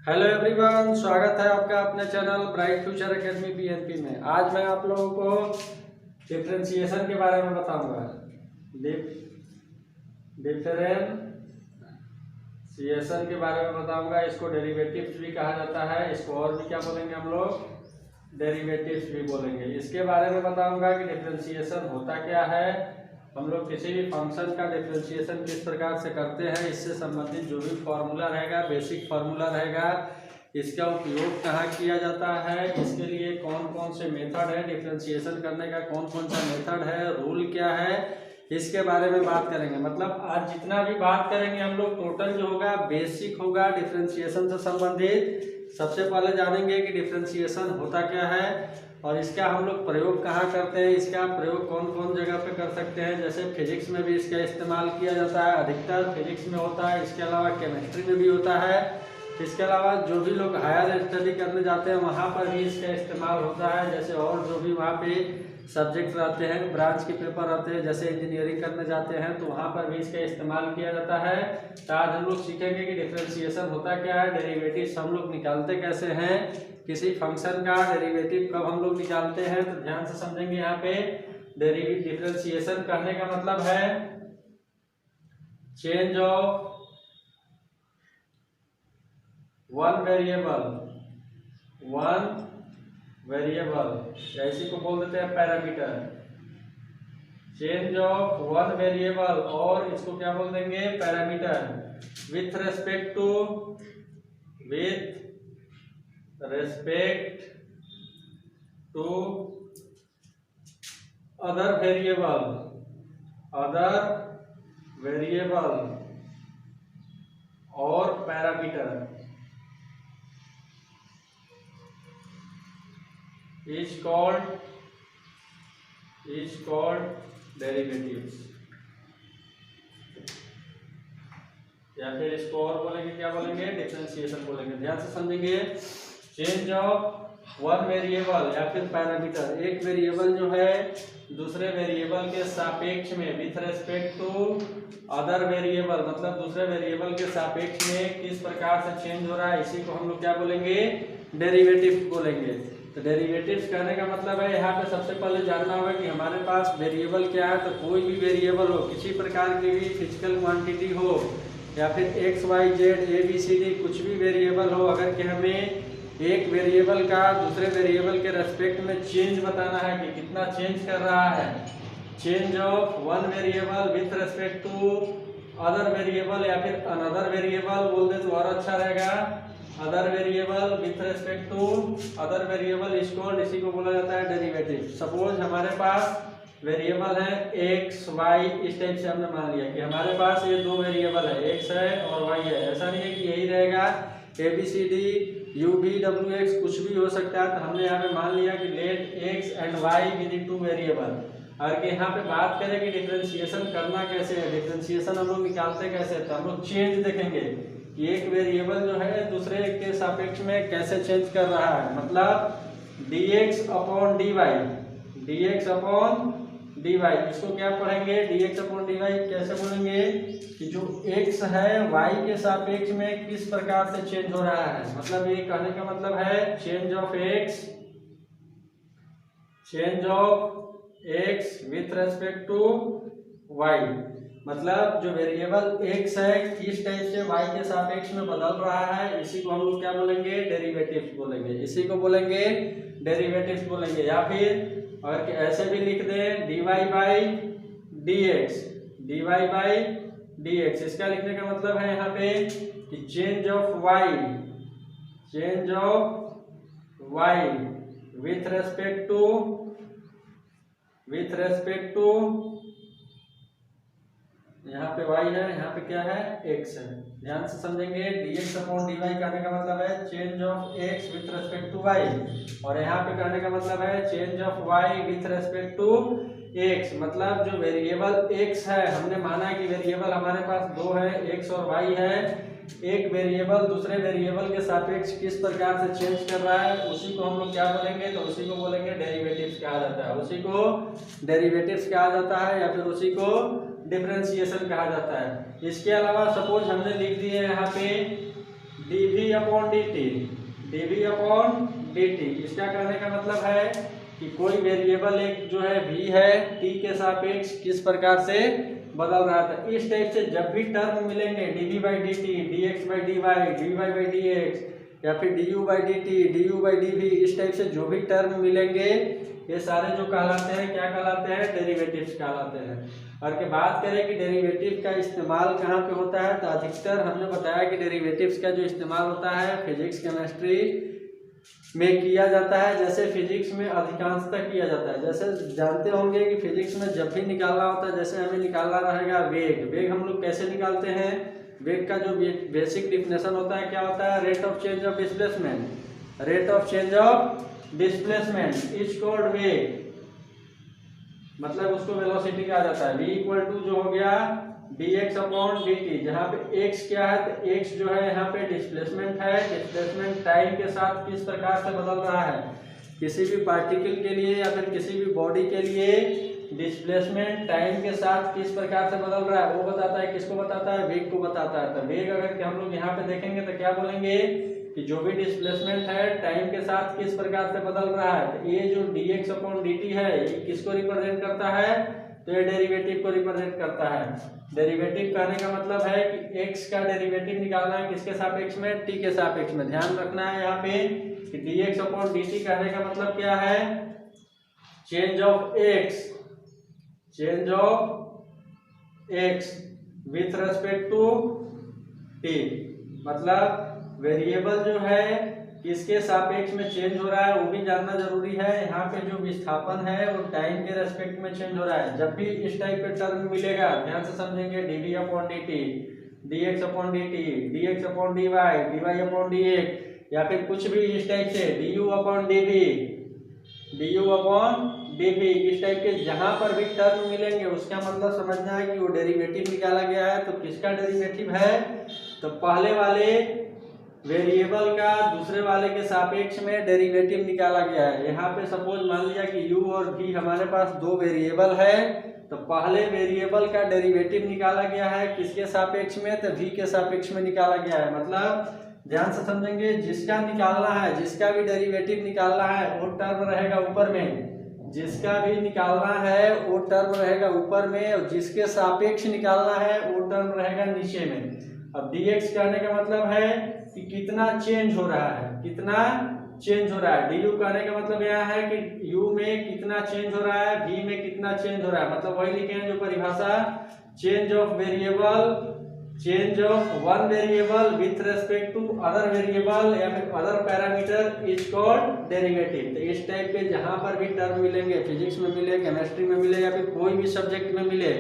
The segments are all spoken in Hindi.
हेलो एवरीवन, स्वागत है आपका अपने channel bright future academy BNP में। आज मैं आप लोगों को डिफरेंशिएशन के बारे में बताऊंगा। डिफरेंशिएशन के बारे में बताऊंगा। इसको डेरिवेटिव्स भी कहा जाता है। इसको और भी क्या बोलेंगे हम लोग? डेरिवेटिव्स भी बोलेंगे। इसके बारे में बताऊंगा कि डिफरेंशिएशन होता क्या है, हम लोग किसी भी फंक्शन का डिफरेंशिएशन किस प्रकार से करते हैं, इससे संबंधित जो भी फॉर्मूला रहेगा, बेसिक फार्मूला रहेगा, इसका उपयोग कहाँ किया जाता है, इसके लिए कौन कौन से मेथड है, डिफरेंशिएशन करने का कौन कौन सा मेथड है, रूल क्या है, इसके बारे में बात करेंगे। मतलब आज जितना भी बात करेंगे हम लोग टोटल जो होगा बेसिक होगा डिफरेंशिएशन से संबंधित। सबसे पहले जानेंगे कि डिफरेंशिएशन होता क्या है और इसका हम लोग प्रयोग कहाँ करते हैं, इसका प्रयोग कौन कौन जगह पे कर सकते हैं। जैसे फिजिक्स में भी इसका इस्तेमाल किया जाता है, अधिकतर फिजिक्स में होता है। इसके अलावा केमिस्ट्री में भी होता है। इसके अलावा जो भी लोग हायर स्टडी करने जाते हैं वहाँ पर भी इसका इस्तेमाल होता है। जैसे और जो भी वहाँ पे सब्जेक्ट रहते हैं, ब्रांच के पेपर रहते हैं, जैसे इंजीनियरिंग करने जाते हैं तो वहाँ पर भी इसका इस्तेमाल किया जाता है। तो आज हम लोग सीखेंगे कि डिफरेंशिएशन होता क्या है, डेरिवेटिव्स हम लोग निकालते कैसे हैं, किसी फंक्शन का डेरिवेटिव कब हम लोग निकालते हैं। तो ध्यान से समझेंगे। यहाँ पे डिफरेंशिएशन कहने का मतलब है चेंज ऑफ वन वेरिएबल या इसी को बोल देते हैं parameter. Change of one variable और इसको क्या बोल देंगे? Parameter. With respect to other variable और पैरामीटर is called derivatives। या फिर इसको और बोलेंगे, क्या बोलेंगे? डिफरेंशिएशन बोलेंगे। ध्यान से समझेंगे। चेंज ऑफ वन वेरिएबल या फिर पैरामीटर, एक वेरिएबल जो है दूसरे वेरिएबल के सापेक्ष में with respect to other variable, मतलब दूसरे वेरिएबल के सापेक्ष में किस प्रकार से चेंज हो रहा है, इसी को हम लोग क्या बोलेंगे? डेरिवेटिव बोलेंगे। तो डेरिवेटिव्स कहने का मतलब है, यहाँ पे सबसे पहले जानना होगा कि हमारे पास वेरिएबल क्या है। तो कोई भी वेरिएबल हो, किसी प्रकार की भी फिजिकल क्वांटिटी हो या फिर X Y Z A B C D कुछ भी वेरिएबल हो, अगर कि हमें एक वेरिएबल का दूसरे वेरिएबल के रेस्पेक्ट में चेंज बताना है कि कितना चेंज कर रहा है, change of one variable with respect to other variable या फिर अनदर वेरिएबल बोल दे तो और अच्छा रहेगा। Other variable with respect to other variable is called, इसी को बोला जाता है डेरिवेटिव। सपोज हमारे पास वेरिएबल है एक्स वाई, इस टाइप से हमने मान लिया कि हमारे पास ये दो वेरिएबल है, एक्स है और वाई है। ऐसा नहीं है कि यही रहेगा, A B C D U V W X कुछ भी हो सकता है। तो हमने यहाँ पे मान लिया कि let X and Y be the two variable. और कि यहाँ पे बात करें कि डिफरेंशिएशन करना कैसे है, डिफरेंशिएशन हम लोग निकालते कैसे है, तो हम लोग चेंज देखेंगे कि एक वेरिएबल जो है दूसरे के सापेक्ष में कैसे चेंज कर रहा है। मतलब dx अपॉन dy, इसको क्या पढ़ेंगे? dx अपॉन dy कैसे बोलेंगे कि जो x है y के सापेक्ष में किस प्रकार से चेंज हो रहा है। मतलब ये कहने का मतलब है change of x with respect to y। मतलब जो वेरिएबल x है किस टाइप से y के सापेक्ष में बदल रहा है, इसी को हम लोग क्या बोलेंगे? डेरिवेटिव्स बोलेंगे। इसी को बोलेंगे डेरिवेटिव्स बोलेंगे। या फिर और ऐसे भी लिख दें dy बाई dx। इसका लिखने का मतलब है यहाँ पे कि change of y with respect to यहाँ पे y है, यहाँ पे क्या है? x है। ध्यान से समझेंगे। dx अपॉन dy कहने का मतलब है change of x with respect to y, और यहाँ पे कहने का मतलब है change of y with respect to x। मतलब जो वेरिएबल x है, हमने माना कि वेरिएबल हमारे पास दो है, x और y है। एक वेरिएबल दूसरे वेरिएबल के सापेक्ष किस प्रकार से चेंज कर रहा है, उसी को हम लोग क्या बोलेंगे? तो उसी को बोलेंगे डेरिवेटिव्स कहा जाता है। उसी को डेरिवेटिव्स कहा जाता है या फिर उसी को डिफरेंशिएशन कहा जाता है। इसके अलावा सपोज हमने लिख दिए यहाँ पे dv upon D T, dv upon dt। इसका कहने का मतलब है कि कोई वेरिएबल एक जो है v है t के सापेक्ष किस प्रकार से बदल रहा था। इस टाइप से जब भी टर्म मिलेंगे dv by D T, dx by dy, dy by dx या फिर du by dt, du by dv, इस टाइप से जो भी टर्म मिलेंगे ये सारे जो कहलाते हैं क्या कहलाते हैं, डेरिवेटिव्स कहलाते हैं। और के बात करें कि डेरिवेटिव का इस्तेमाल कहाँ पे होता है, तो अधिकतर हमने बताया कि डेरिवेटिव्स का जो इस्तेमाल होता है फिजिक्स केमिस्ट्री में किया जाता है। जैसे फिजिक्स में अधिकांशतः किया जाता है, जैसे जानते होंगे कि फिजिक्स में जब भी निकालना होता है, जैसे हमें निकालना रहेगा वेग। वेग हम लोग कैसे निकालते हैं, वेग का जो बेसिक डिफिनेशन होता है क्या होता है, rate of change of displacement. Rate of change of displacement is called वेग, मतलब उसको वेलोसिटी कहा जाता है। v इक्वल टू जो हो गया dx अपॉन dt, जहाँ पे x क्या है, तो x जो है यहाँ पे डिस्प्लेसमेंट है। डिस्प्लेसमेंट टाइम के साथ किस प्रकार से बदल रहा है, किसी भी पार्टिकल के लिए या फिर किसी भी बॉडी के लिए डिस्प्लेसमेंट टाइम के साथ किस प्रकार से बदल रहा है वो बताता है। किसको बताता है, वेग को बताता है। तो वेग अगर हम लोग यहाँ पे देखेंगे तो क्या बोलेंगे कि जो भी डिस्प्लेसमेंट है टाइम के साथ किस प्रकार से बदल रहा है। तो ये जो dx अपॉन dt है ये किसको रिप्रेजेंट करता है, तो ये डेरिवेटिव को रिप्रेजेंट करता है। डेरिवेटिव कहने का मतलब है कि x का डेरिवेटिव निकालना है किसके सापेक्ष में, t के सापेक्ष में। ध्यान रखना है यहाँ पे कि dx अपॉन dt कहने का मतलब क्या है, change of x, change of x with respect to t, मतलब वेरिएबल जो है किसके सापेक्ष में चेंज हो रहा है वो भी जानना जरूरी है। यहाँ पे जो विस्थापन है वो टाइम के रेस्पेक्ट में चेंज हो रहा है। जब भी इस टाइप के टर्म मिलेगा ध्यान से समझेंगे, dv upon dt, dx upon dt, dx upon dy, dy upon dx, या फिर कुछ भी इस टाइप से du upon dv, du upon dv, इस टाइप के जहां पर भी टर्म मिलेंगे उसका मतलब समझना है कि वो डेरिवेटिव निकाला गया है। तो किसका डेरिवेटिव है, तो पहले वाले वेरिएबल का दूसरे वाले के सापेक्ष में डेरिवेटिव निकाला गया है। यहाँ पे सपोज मान लिया कि u और v हमारे पास दो वेरिएबल है, तो पहले वेरिएबल का डेरिवेटिव निकाला गया है किसके सापेक्ष में, तो v के सापेक्ष में निकाला गया है। मतलब ध्यान से समझेंगे, जिसका निकालना है, जिसका भी डेरिवेटिव निकालना है वो टर्म रहेगा ऊपर में, जिसका भी निकालना है वो टर्म रहेगा ऊपर में, और जिसके सापेक्ष निकालना है वो टर्म रहेगा नीचे में। अब dx कहने का मतलब है कि कितना चेंज हो रहा है, कितना चेंज हो रहा है। du कहने का मतलब यह है कि u में कितना चेंज हो रहा है, v में कितना चेंज हो रहा है। मतलब वही लिखे हैं जो परिभाषा, change of variable, change of one variable with respect to other variable या फिर other parameter is called derivative. तो इस टाइप के जहां पर भी टर्म मिलेंगे, फिजिक्स में मिले, केमिस्ट्री में मिले या फिर कोई भी सब्जेक्ट में मिले,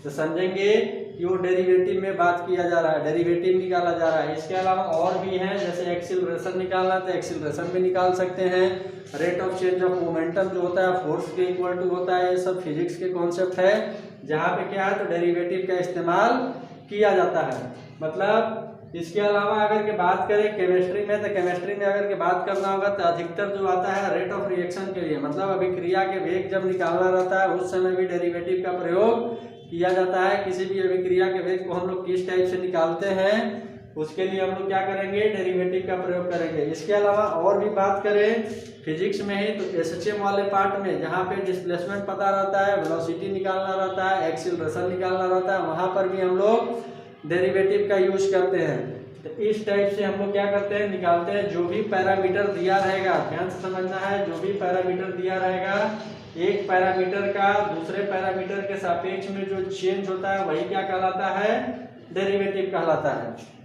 तो समझेंगे कि वो डेरिवेटिव में बात किया जा रहा है, डेरिवेटिव निकाला जा रहा है। इसके अलावा और भी हैं, जैसे एक्सीलरेशन निकालना तो एक्सीलरेशन भी निकाल सकते हैं। Rate of change of momentum जो होता है फोर्स के इक्वल टू होता है। ये सब फिजिक्स के कॉन्सेप्ट है जहाँ पे क्या है, तो डेरिवेटिव का इस्तेमाल किया जाता है। मतलब इसके अलावा अगर के बात करें केमिस्ट्री में, तो केमिस्ट्री में अगर के बात करना होगा तो अधिकतर जो आता है रेट ऑफ रिएक्शन के लिए, मतलब अभिक्रिया के वेग जब निकालना रहता है उस समय भी डेरिवेटिव का प्रयोग किया जाता है। किसी भी अभिक्रिया के वेग को हम लोग किस टाइप से निकालते हैं उसके लिए हम लोग क्या करेंगे, डेरिवेटिव का प्रयोग करेंगे। इसके अलावा और भी बात करें फिजिक्स में ही, तो एसएचएम वाले पार्ट में जहाँ पे डिस्प्लेसमेंट पता रहता है, वेलोसिटी निकालना रहता है, एक्सीलरेशन निकालना रहता है, वहाँ पर भी हम लोग डेरिवेटिव का यूज करते हैं। तो इस टाइप से हम लोग क्या करते हैं, निकालते हैं। जो भी पैरामीटर दिया रहेगा, ध्यान से समझना है, जो भी पैरामीटर दिया रहेगा, एक पैरामीटर का दूसरे पैरामीटर के सापेक्ष में जो चेंज होता है वही क्या कहलाता है, डेरिवेटिव कहलाता है।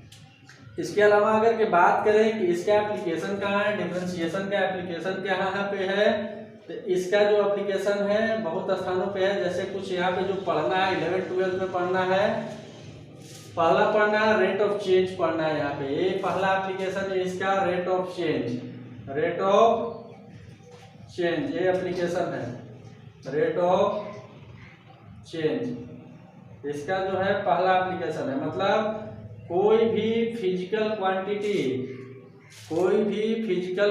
इसके अलावा अगर के बात करें कि इसका एप्लीकेशन कहाँ है, डिफरेंशिएशन का एप्लीकेशन कहाँ पे है, तो इसका जो एप्लीकेशन है बहुत स्थानों पे है। जैसे कुछ यहाँ पे जो पढ़ना है 11th-12th में पढ़ना है, पहला पढ़ना है रेट ऑफ चेंज पढ़ना है। यहाँ पे ये पहला एप्लीकेशन है इसका, rate of change, rate of change ये एप्लीकेशन है, रेट ऑफ चेंज इसका जो है पहला एप्लीकेशन है। मतलब कोई भी फिजिकल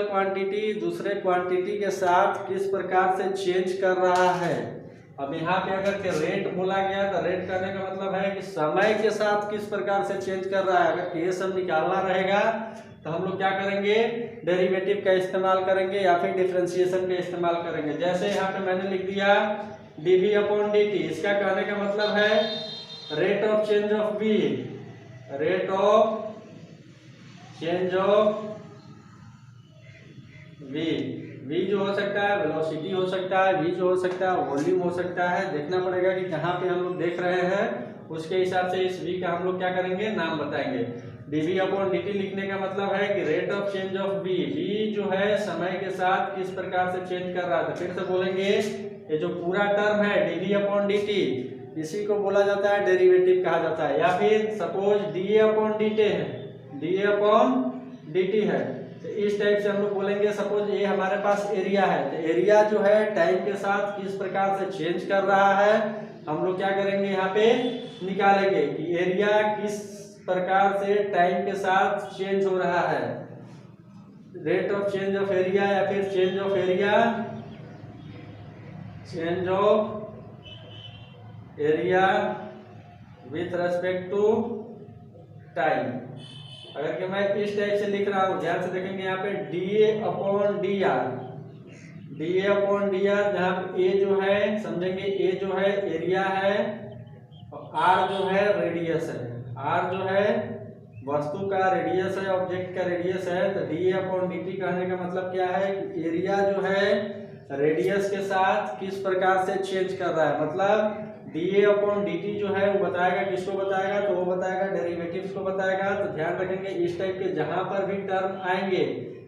क्वांटिटी दूसरे क्वांटिटी के साथ किस प्रकार से चेंज कर रहा है, अब यहाँ पे अगर के रेट बोला गया तो रेट करने का मतलब है कि समय के साथ किस प्रकार से चेंज कर रहा है। अगर ये सब निकालना रहेगा तो हम लोग क्या करेंगे, डेरिवेटिव का इस्तेमाल करेंगे या फिर डिफरेंशिएशन का इस्तेमाल करेंगे। जैसे यहाँ पे मैंने लिख दिया dv अपॉन dt, इसका कहने का मतलब है rate of change of v, rate of change of v जो हो सकता है वेलोसिटी हो सकता है, v जो हो सकता है वॉल्यूम हो सकता है। देखना पड़ेगा कि जहाँ पे हम लोग देख रहे हैं उसके हिसाब से इस v का हम लोग क्या करेंगे, नाम बताएंगे। dv अपॉन dt लिखने का मतलब है कि rate of change of v जो है समय के साथ किस प्रकार से चेंज कर रहा है। तो फिर से बोलेंगे, ये जो पूरा टर्म है dv अपॉन dt, इसी को बोला जाता है डेरिवेटिव कहा जाता है। या फिर सपोज da अपॉन dt है, da अपॉन dt है, तो इस टाइप से हम लोग बोलेंगे। सपोज ये हमारे पास एरिया है, तो एरिया जो है टाइम के साथ किस प्रकार से चेंज कर रहा है, हम लोग क्या करेंगे यहाँ पे निकालेंगे कि एरिया किस प्रकार से टाइम के साथ चेंज हो रहा है। Rate of change of area या फिर change of area, change of area with respect to time. अगर कि मैं इस टाइप से लिख रहा हूँ, ध्यान से देखेंगे यहाँ पे dA upon dr, dA upon dr, जहाँ पे a जो है समझेंगे a जो है एरिया है और r जो है रेडियस है। r जो है वस्तु का रेडियस है, ऑब्जेक्ट का रेडियस है। तो dA अपॉन dt कहने का मतलब क्या है कि एरिया जो है रेडियस के साथ किस प्रकार से चेंज कर रहा है। मतलब dA अपॉन dt जो है वो बताएगा, किसको बताएगा, तो वो बताएगा डेरिवेटिव्स को बताएगा। तो ध्यान रखेंगे इस टाइप के जहां पर भी टर्म आएंगे,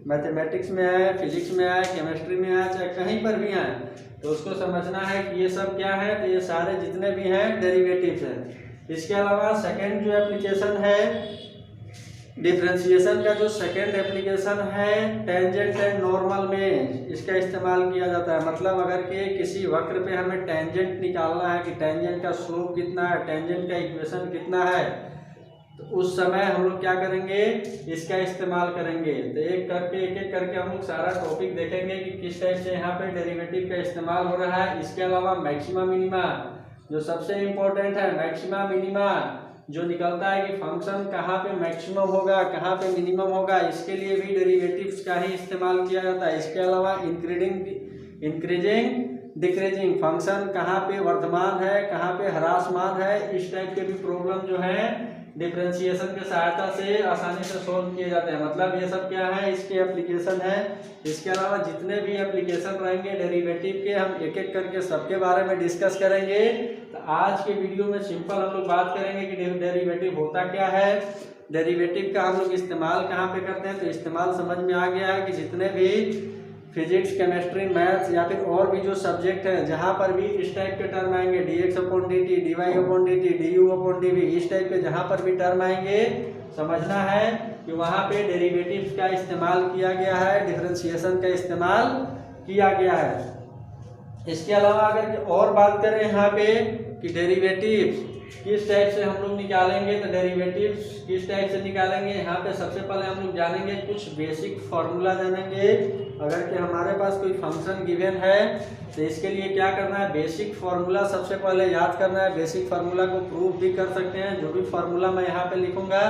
मैथमेटिक्स में आए, फिजिक्स में आए, केमिस्ट्री में आए, चाहे कहीं पर भी आए, तो उसको समझना है कि ये सब क्या है, तो ये सारे जितने भी हैं डेरिवेटिव्स हैं। इसके अलावा सेकेंड जो एप्लीकेशन है डिफरेंशिएशन का, जो सेकेंड एप्लीकेशन है टेंजेंट एंड नॉर्मल में इसका इस्तेमाल किया जाता है। मतलब अगर के किसी वक्र पे हमें टेंजेंट निकालना है कि टेंजेंट का स्लोप कितना है, टेंजेंट का इक्वेशन कितना है, तो उस समय हम लोग क्या करेंगे, इसका इस्तेमाल करेंगे। तो एक एक करके हम लोग सारा टॉपिक देखेंगे कि किस टाइप से यहाँ पे डेरिवेटिव का इस्तेमाल हो रहा है। इसके अलावा मैक्सिमा मिनिमा जो सबसे इम्पोर्टेंट है, मैक्सिमा मिनिमा जो निकलता है कि फंक्शन कहाँ पे मैक्सिमम होगा, कहाँ पे मिनिमम होगा, इसके लिए भी डेरिवेटिव्स का ही इस्तेमाल किया जाता है। इसके अलावा इंक्रीजिंग डिक्रीजिंग फंक्शन कहाँ पे वर्धमान है, कहाँ पे ह्रासमान है, इस टाइप के भी प्रॉब्लम जो है डिफरेंशिएशन की सहायता से आसानी से सोल्व किए जाते हैं। मतलब ये सब क्या है, इसके एप्लीकेशन है। इसके अलावा जितने भी एप्लीकेशन रहेंगे डेरिवेटिव के, हम एक एक करके सबके बारे में डिस्कस करेंगे। तो आज के वीडियो में सिंपल हम लोग बात करेंगे कि डेरिवेटिव होता क्या है, डेरिवेटिव का हम लोग इस्तेमाल कहाँ पे करते हैं। तो इस्तेमाल समझ में आ गया है कि जितने भी फिजिक्स, केमिस्ट्री, मैथ्स या फिर और भी जो सब्जेक्ट हैं जहाँ पर भी इस टाइप के टर्म आएंगे, dx upon dt, dy upon dt, du upon dv, इस टाइप के जहाँ पर भी टर्म आएंगे समझना है कि वहाँ पे डेरिवेटिव्स का इस्तेमाल किया गया है, डिफरेंशिएशन का इस्तेमाल किया गया है। इसके अलावा अगर और बात करें यहाँ पे कि डेरिवेटिव्स किस टाइप से हम लोग निकालेंगे, तो डेरिवेटिव्स किस टाइप से निकालेंगे, यहाँ पे सबसे पहले हम लोग जानेंगे कुछ बेसिक फार्मूला जानेंगे। अगर कि हमारे पास कोई फंक्शन गिवन है तो इसके लिए क्या करना है, बेसिक फार्मूला सबसे पहले याद करना है। बेसिक फार्मूला को प्रूफ भी कर सकते हैं, जो भी फार्मूला मैं यहाँ पे लिखूंगा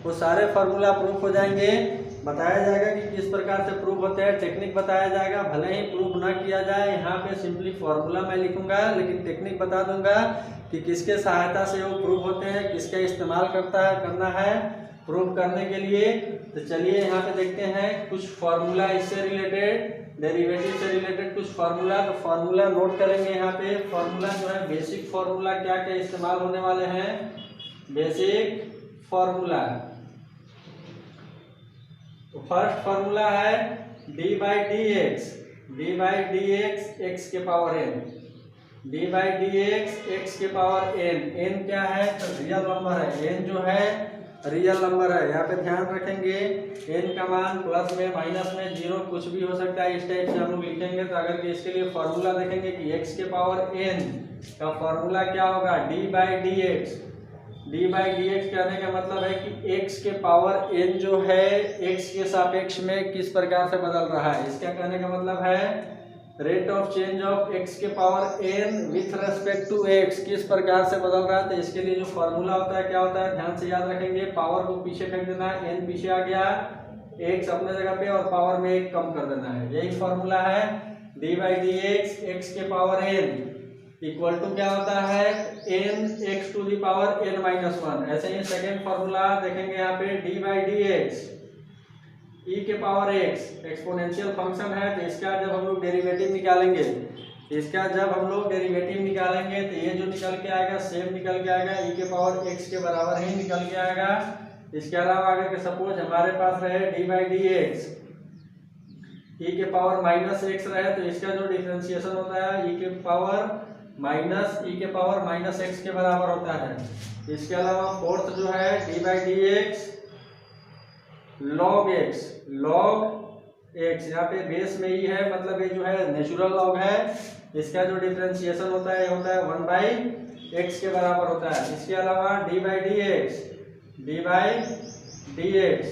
वो सारे फार्मूला प्रूफ हो जाएंगे। बताया जाएगा कि किस प्रकार से प्रूफ होते हैं, टेक्निक बताया जाएगा। भले ही प्रूफ ना किया जाए, यहाँ पे सिंपली फार्मूला मैं लिखूंगा, लेकिन टेक्निक बता दूंगा कि किसके सहायता से वो प्रूफ होते हैं, किसका इस्तेमाल करना है प्रूफ करने के लिए। तो चलिए यहाँ पे देखते हैं कुछ फार्मूला इससे रिलेटेड, डेरिवेटिव से रिलेटेड कुछ फार्मूला। तो फार्मूला नोट करेंगे यहाँ पे। फार्मूला जो है बेसिक फार्मूला क्या क्या इस्तेमाल होने वाले हैं, बेसिक फार्मूला। तो फर्स्ट फार्मूला है D by D x x के power n, d by D x के पावर एन। एन क्या है, तो रियल नंबर है, एन जो है रियल नंबर है। यहाँ पे ध्यान रखेंगे एन का मान प्लस में माइनस में जीरो कुछ भी हो सकता है, इस टाइप से हम लोग लिखेंगे। तो अगर कि इसके लिए फॉर्मूला देखेंगे कि एक्स के पावर एन का फॉर्मूला क्या होगा, D by D x. D by D x कहने का मतलब है कि एक्स के पावर एन जो है एक्स के सापेक्ष में किस प्रकार से बदल रहा है। इसका कहने का मतलब है rate of change of x के power n with respect to x किस प्रकार से बदल रहा है, तो इसके लिए जो फॉर्मूला होता है क्या होता है, ध्यान से याद रखेंगे। पावर को पीछे फेंक देना है, n पीछे आ गया, x अपने जगह पे और पावर में 1 कम कर देना है, यही फॉर्मूला है। D by D x x के पावर n इक्वल टू क्या होता है, n x to the power n minus 1। ऐसे ही सेकेंड फॉर्मूला देखेंगे यहाँ पे, D by D x e के पावर x एक्सपोनेंशियल फंक्शन है, तो इसका जब हम लोग डेरिवेटिव निकालेंगे, तो ये जो निकल के आएगा सेम निकल के आएगा, e के पावर x के बराबर ही निकल के आएगा। इसके अलावा अगर के सपोज हमारे पास रहे D by D x e के पावर माइनस एक्स रहे, तो इसका जो डिफरेंशिएशन होता है e के पावर माइनस एक्स के बराबर होता है। इसके अलावा फोर्थ जो है D by D x log x, यहाँ पे बेस में ही है, मतलब ये जो है नेचुरल लॉग है, इसका जो डिफरेंशिएशन होता है 1 बाई एक्स के बराबर होता है। इसके अलावा डी बाई डी एक्स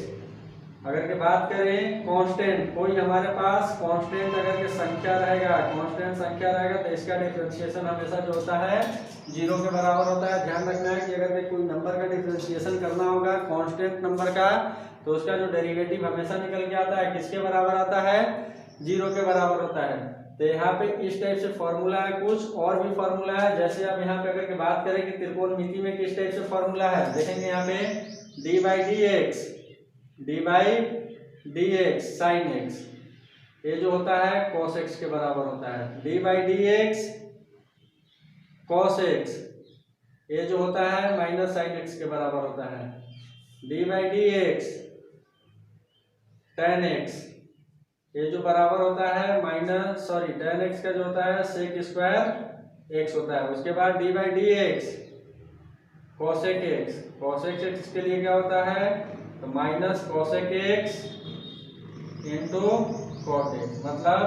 अगर के बात करें कांस्टेंट, कोई हमारे पास कांस्टेंट अगर के संख्या रहेगा तो इसका डिफरेंशिएशन हमेशा जो होता है 0 के बराबर होता है। ध्यान रखना है कि अगर कोई नंबर का डिफरेंशिएशन करना होगा कांस्टेंट नंबर का, तो उसका जो डेरिवेटिव हमेशा निकल के आता है किसके बराबर आता है, 0 के बराबर होता है। तो यहाँ पे इस टाइप से फॉर्मूला है, कुछ और भी फॉर्मूला है। जैसे अब यहाँ पे अगर के बात करें कि त्रिकोणमिति में किस टाइप से फॉर्मूला है, देखेंगे यहाँ पे D by D x sine x, ये जो होता है कॉस एक्स के बराबर होता है। D by D x cos x, ये जो होता है माइनस साइन एक्स के बराबर होता है। D by D x tan x, ये जो बराबर होता है टेन एक्स का जो होता है सेक स्क्वायर एक्स होता है। उसके बाद D by D X cosec X के लिए क्या होता है, तो minus cosec x into cot X, मतलब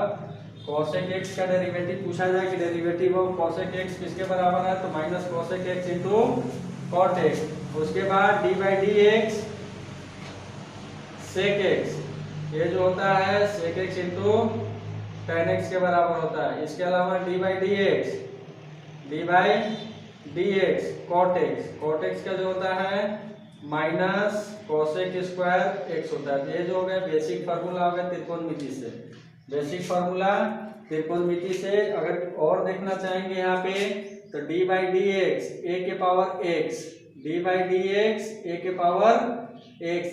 कॉसेक एक्स का डेरिवेटिव पूछा जाए कि डेरिवेटिव ऑफ कॉसेक एक्स किसके बराबर है, तो minus cosec x into cot x. उसके बाद D by D x sec x, ये जो होता है sec x into tan x के बराबर होता है। इसके अलावा d by D x cot x का जो होता है माइनस कॉसेक स्क्वायर एक्स होता है। ये जो हो गया बेसिक फार्मूला हो गया त्रिकोणमिति से। अगर और देखना चाहेंगे यहाँ पे, तो डी बाई डी एक्स ए के पावर एक्स,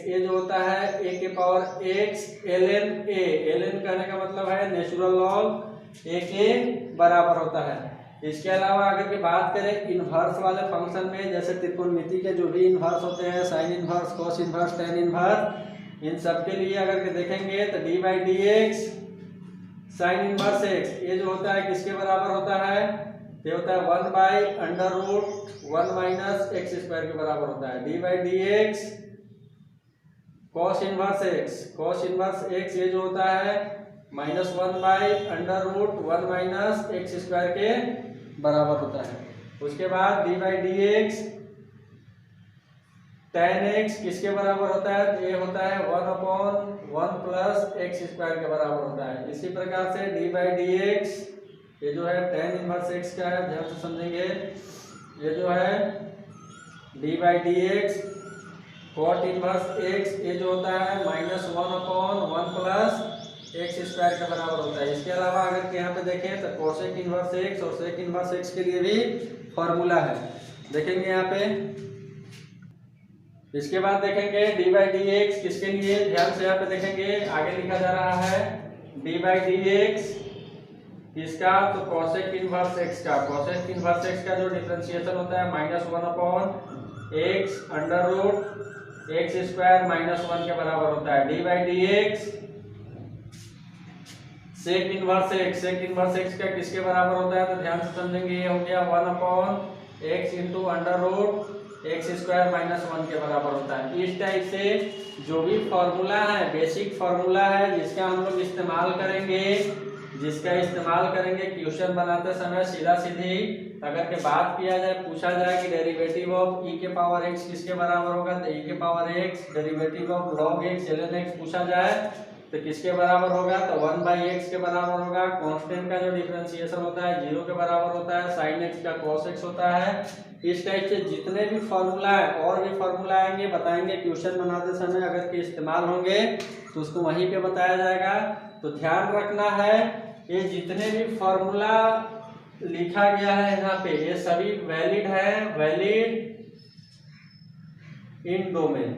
ये जो होता है ए के पावर एक्स ln कहने का मतलब है नेचुरल लॉग ए के बराबर होता है। इसके अलावा अगर की बात करें इनवर्स वाले फंक्शन में, जैसे त्रिकोणमिति के जो भी इनवर्स होते हैं, sine inverse, cos inverse, tan inverse, इन सब के लिए अगर के देखेंगे तो d by D x sine inverse x, ये जो होता है किसके बराबर होता है, ये होता है 1 by under root 1 minus x square के बराबर होता है। D by D x cos inverse x, ये जो होता है minus 1 by under root 1 minus x square के बराबर होता है। उसके बाद D by D x tan x किसके बराबर होता है, तो ये होता है 1/1 प्लस एक्स स्क्वायर के बराबर होता है। इसी प्रकार से डी बाई डी एक्स, ये जो है टेन इनवर्स एक्स का है, ध्यान से समझेंगे। ये जो है D by D x cot inverse x, ये जो होता है माइनस 1/1 प्लस एक्स स्क्वायर के बराबर होता है। इसके अलावा अगर यहाँ पे देखें तो कोसेक इनवर्स एक्स और सेक इनवर्स एक्स के लिए भी फॉर्मूला है, देखेंगे यहाँ पे। इसके बाद देखेंगे डी बाई डी एक्स किसके लिए, ध्यान से यहाँ पे देखेंगे, आगे लिखा जा रहा है डी बाई डी एक्स किसका, तो कोसेक इनवर्स एक्स का। कोसेक इनवर्स एक्स का जो डिफरेंशिएशन होता है minus 1/x under root x square minus 1 के बराबर होता है। D by D x sec inverse x का किसके बराबर होता है, तो ध्यान से समझेंगे, ये हो गया 1/x into under root x square minus 1 के बराबर होता है। इस टाइप से जो भी फॉर्मूला है बेसिक फॉर्मूला है जिसका हम लोग इस्तेमाल करेंगे क्वेश्चन बनाते समय सीधा सीधी। अगर के बात किया जाए, पूछा जाए कि डेरिवेटिव ऑफ e के पावर x किसके बराबर होगा, तो e के power x derivative of log x ln x पूछा जाए तो किसके बराबर होगा, तो 1/x के बराबर होगा। कांस्टेंट का जो डिफरेंशिएशन होता है 0 के बराबर होता है, sin x का cos x होता है। इस टाइप से जितने भी फॉर्मूला है और भी फॉर्मूला आएंगे बताएंगे, क्वेश्चन बनाते समय अगर के इस्तेमाल होंगे तो उसको वहीं पे बताया जाएगा। तो ध्यान रखना है ये जितने भी फॉर्मूला लिखा गया है यहाँ पे ये सभी वैलिड है, valid in domain,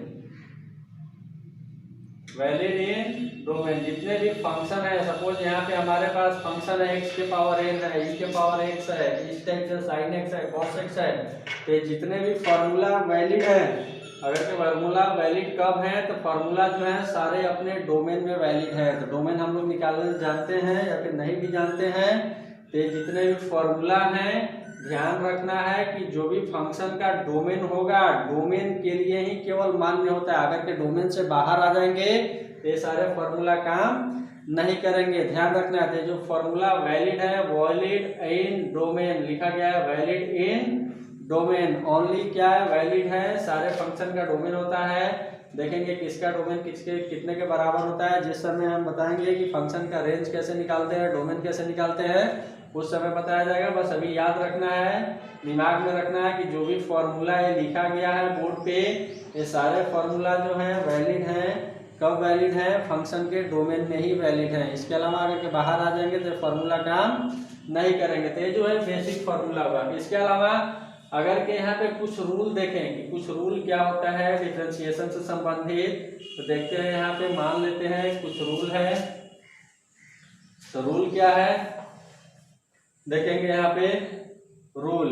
valid in domain. जितने भी फंक्शन है, सपोज यहाँ पे हमारे पास फंक्शन है x के पावर n है, e के पावर x है, इस टाइप से sin x है, cos x है, तो जितने भी फार्मूला वैलिड है, अगर के फार्मूला वैलिड कब है तो फार्मूला जो है सारे अपने डोमेन में वैलिड है। तो डोमेन हम लोग निकालने जानते हैं या फिर नहीं भी जानते हैं, तो जितने भी फार्मूला हैं ध्यान रखना है कि जो भी फंक्शन का डोमेन होगा डोमेन के लिए ही केवल मान्य होता है। अगर के डोमेन से बाहर आ जाएंगे तो ये सारे फार्मूला काम नहीं करेंगे, ध्यान रखना है। जो फार्मूला वैलिड है वैलिड इन डोमेन लिखा गया है, वैलिड इन डोमेन ओनली क्या है, वैलिड है, सारे फंक्शन का डोमेन होता है। देखेंगे किसका डोमेन किसके कितने के बराबर होता है, जिस समय हम बताएंगे कि फंक्शन का रेंज कैसे निकालते हैं, डोमेन कैसे निकालते हैं, उस समय बताया जाएगा। बस अभी याद रखना है, दिमाग में रखना है कि जो भी फॉर्मूला ये लिखा गया है बोर्ड पे, ये सारे फॉर्मूला जो है वैलिड हैं। कब वैलिड है, फंक्शन के डोमेन में ही वैलिड है। इसके अलावा अगर के बाहर आ जाएंगे तो फार्मूला काम नहीं करेंगे। तो ये जो है बेसिक फार्मूला हुआ। इसके अलावा अगर के यहाँ पे कुछ रूल देखें कि कुछ रूल क्या होता है डिफरेंशिएशन से संबंधित, तो देखते हैं यहाँ पे मान लेते हैं कुछ रूल है। तो रूल क्या है देखेंगे यहाँ पे रूल,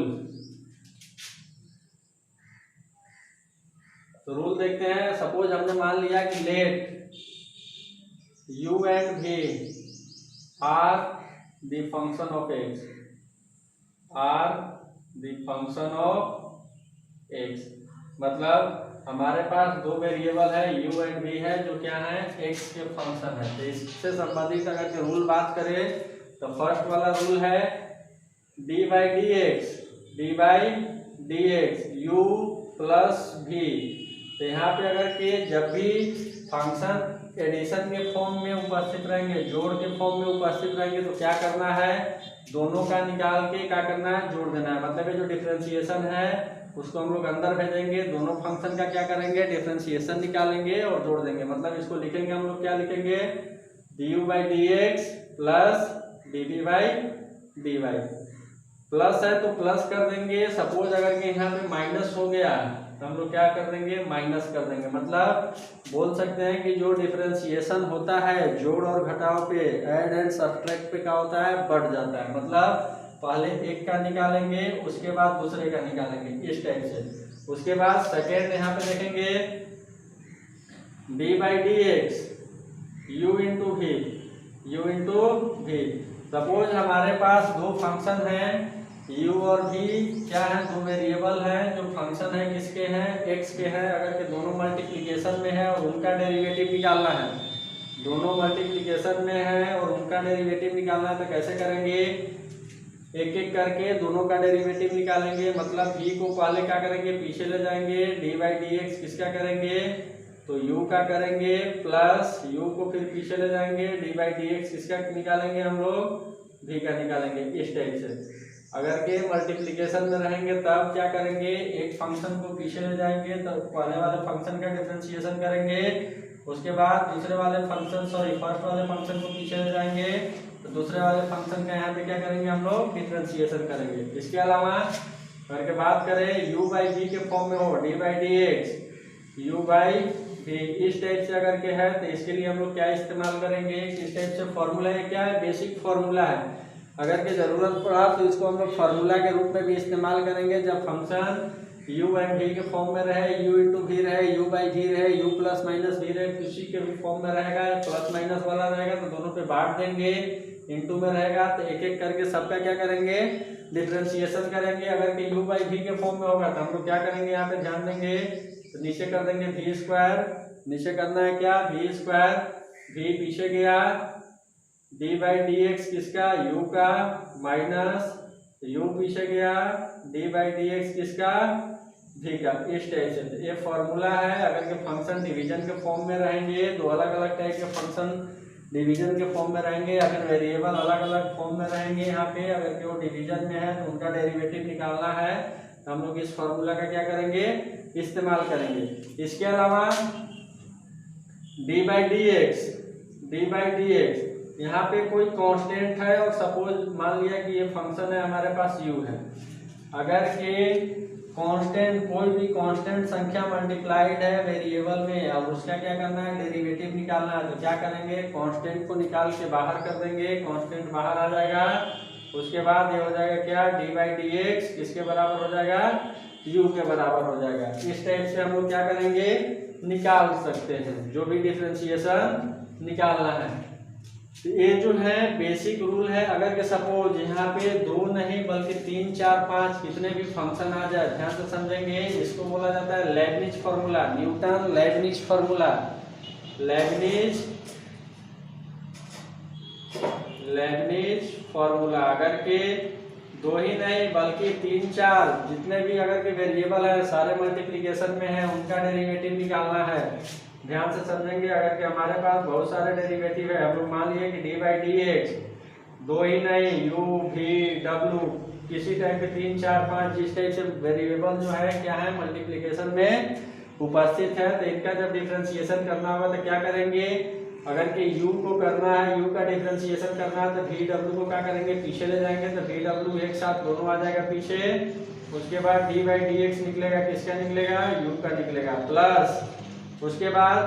तो रूल देखते हैं। सपोज हमने मान लिया कि let u and v are the function of x, are the function of x, मतलब हमारे पास दो वेरिएबल है u एंड v है जो क्या है x के फंक्शन है। तो इससे संबंधित अगर के रूल बात करें तो फर्स्ट वाला रूल है d/dx, d/dx u plus v। तो यहाँ पे अगर के जब भी फंक्शन एडिशन के फॉर्म में उपस्थित रहेंगे, जोड़ के फॉर्म में उपस्थित रहेंगे, तो क्या करना है, दोनों का निकाल के क्या करना है, जोड़ देना है। मतलब ये जो डिफरेंशिएशन है उसको हम लोग अंदर भेजेंगे, दोनों फंक्शन का क्या करेंगे, डिफरेंशिएशन निकालेंगे और जोड़ देंगे। मतलब इसको लिखेंगे हम लोग क्या लिखेंगे, du/dx प्लस dv/dy। प्लस है तो प्लस कर देंगे। सपोज अगर के यहाँ पे माइनस हो गया तो हम लोग क्या कर देंगे, माइनस कर देंगे। मतलब बोल सकते हैं कि जो डिफरेंशिएशन होता है जोड़ और घटाव पे, ऐड एंड सब्ट्रैक्ट पे क्या होता है, बढ़ जाता है। मतलब पहले एक का निकालेंगे उसके बाद दूसरे का निकालेंगे, इस टाइप से। उसके बाद सेकेंड यहाँ पे देखेंगे d/dx u into v। Suppose हमारे पास दो फंक्शन हैं u और v, क्या है, दो वेरिएबल हैं जो फंक्शन है किसके हैं, x के हैं। अगर के दोनों मल्टीप्लिकेशन में है और उनका डेरिवेटिव निकालना है, दोनों मल्टीप्लिकेशन में है और उनका डेरिवेटिव निकालना है, तो कैसे करेंगे, एक एक करके दोनों का डेरिवेटिव निकालेंगे। मतलब v को पहले क्या करेंगे, पीछे ले जाएंगे, d/dx किसका करेंगे, तो u का करेंगे, प्लस u को फिर पीछे ले जाएंगे, d/dx किसका निकालेंगे हम लोग, v का निकालेंगे, इस टाइप से। अगर के मल्टीप्लिकेशन में रहेंगे तब क्या करेंगे, एक फंक्शन को पीछे ले जाएंगे तो पहले वाले फंक्शन का डिफरेंशिएशन करेंगे, उसके बाद दूसरे वाले फंक्शन फर्स्ट वाले फंक्शन को पीछे ले जाएंगे तो दूसरे वाले फंक्शन का यहाँ पे क्या करेंगे हम लोग, डिफरेंशिएशन करेंगे। इसके अलावा अगर के बात करें u/v के फॉर्म में हो, d/dx u/v, इस टाइप से अगर के है तो इसके लिए हम लोग क्या इस्तेमाल करेंगे, इस टाइप से फॉर्मूला है, क्या है, बेसिक फॉर्मूला है। अगर के जरूरत पड़ा तो इसको हम लोग फार्मूला के रूप में भी इस्तेमाल करेंगे। जब फंक्शन u एंड v के फॉर्म में रहे, u इंटू v रहे, u/v रहे, u प्लस माइनस v रहे, किसी के भी फॉर्म में रहेगा, प्लस माइनस वाला रहेगा तो दोनों पे बांट देंगे, इंटू में रहेगा तो एक एक करके सबका क्या करेंगे, डिफरेंशिएशन करेंगे। अगर के u/v के फॉर्म में होगा तो हम लोग क्या करेंगे, यहाँ पे ध्यान देंगे तो नीचे कर देंगे v², नीचे करना है क्या, v², v पीछे गया, d/dx किसका, u का, माइनस u पीछे गया, d/dx किसका, ठीक है, इस टाइप से ये फॉर्मूला है। अगर के फंक्शन डिवीजन के फॉर्म में रहेंगे तो अलग अलग टाइप के फंक्शन डिवीजन के फॉर्म में रहेंगे, या फिर वेरिएबल अलग अलग फॉर्म में रहेंगे। यहाँ पे अगर के वो डिवीजन में है तो उनका डेरिवेटिव निकालना है तो हम लोग इस फॉर्मूला का क्या करेंगे, इस्तेमाल करेंगे। इसके अलावा डी बाई डी एक्स यहाँ पे कोई कांस्टेंट है और सपोज मान लिया कि ये फंक्शन है हमारे पास u है। अगर के कांस्टेंट कोई भी कांस्टेंट संख्या मल्टीप्लाइड है वेरिएबल में और उसका क्या करना है, डेरिवेटिव निकालना है, तो क्या करेंगे, कांस्टेंट को निकाल के बाहर कर देंगे, कांस्टेंट बाहर आ जाएगा। उसके बाद ये हो जाएगा क्या, डी बाई डी एक्स किसके बराबर हो जाएगा, u के बराबर हो जाएगा। इस टाइप से हम लोग क्या करेंगे, निकाल सकते हैं जो भी डिफरेंशिएशन निकालना है। तो ये जो है बेसिक रूल है। अगर के सपोज यहाँ पे 2 नहीं बल्कि 3, 4, 5 कितने भी फंक्शन आ जाए, ध्यान से समझेंगे। इसको बोला जाता है Lebanese formula, Newton Lebanese formula. Lebanese formula अगर के 2 ही नहीं बल्कि 3, 4 जितने भी अगर के वेरिएबल है सारे मल्टीप्लिकेशन में है उनका डेरिवेटिव निकालना है। ध्यान से समझेंगे। अगर कि हमारे पास बहुत सारे डेरिवेटिव है, हम लोग मान लिए कि डी बाई डी एक्स 2 ही नहीं, यू भी डब्ल्यू किसी टाइप के 3, 4, 5 जिस टाइप से वेरिएबल जो है क्या है मल्टीप्लिकेशन में उपस्थित है, तो इनका जब डिफरेंशिएशन करना होगा तो क्या करेंगे, अगर कि u को करना है, u का डिफरेंशिएशन करना है तो वी डब्ल्यू को क्या करेंगे, पीछे ले जाएंगे, तो वी डब्ल्यू एक साथ दोनों आ जाएगा पीछे। उसके बाद डी बाई डी एक्स निकलेगा, किसका निकलेगा, u का निकलेगा, प्लस उसके बाद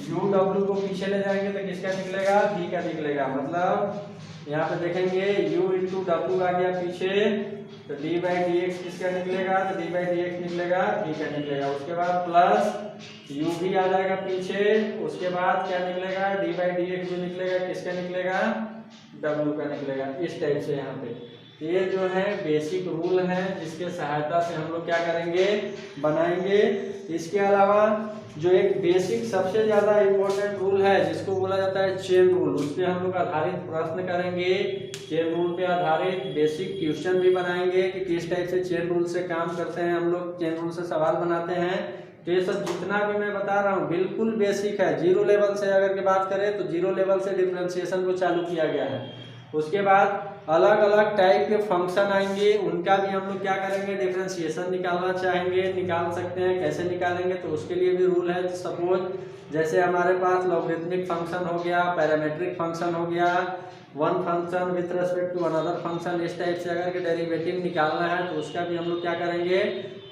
यू डब्ल्यू को पीछे ले जाएंगे तो किसका निकलेगा, v का निकलेगा। मतलब यहाँ पे देखेंगे u इंटू डब्ल्यू आ गया पीछे, तो डी बाई डी एक्स किसका निकलेगा, तो डी बाई डी एक्स निकलेगा, v का निकलेगा। उसके बाद प्लस u भी आ जाएगा पीछे, उसके बाद क्या निकलेगा, डी बाई डी एक्स जो निकलेगा किसका निकलेगा, w का निकलेगा। इस टाइप से यहाँ पे ये जो है बेसिक रूल है जिसके सहायता से हम लोग क्या करेंगे, बनाएंगे। इसके अलावा जो एक बेसिक सबसे ज्यादा इम्पोर्टेंट रूल है जिसको बोला जाता है चेन रूल, उस पर हम लोग आधारित प्रश्न करेंगे। चेन रूल पे आधारित बेसिक क्वेश्चन भी बनाएंगे कि किस टाइप से चेन रूल से काम करते हैं हम लोग, चेन रूल से सवाल बनाते हैं। तो ये सब जितना भी मैं बता रहा हूँ बिल्कुल बेसिक है। 0 लेवल से अगर की बात करें तो 0 लेवल से डिफरेंशिएशन को चालू किया गया है। उसके बाद अलग अलग टाइप के फंक्शन आएंगे, उनका भी हम लोग क्या करेंगे, डिफरेंशिएशन निकालना चाहेंगे, निकाल सकते हैं। कैसे निकालेंगे तो उसके लिए भी रूल है। सपोज जैसे हमारे पास लॉगरिथमिक फंक्शन हो गया, पैरामेट्रिक फंक्शन हो गया, one function with respect to another function, इस टाइप से अगर के डेरिवेटिव निकालना है तो उसका भी हम लोग क्या करेंगे,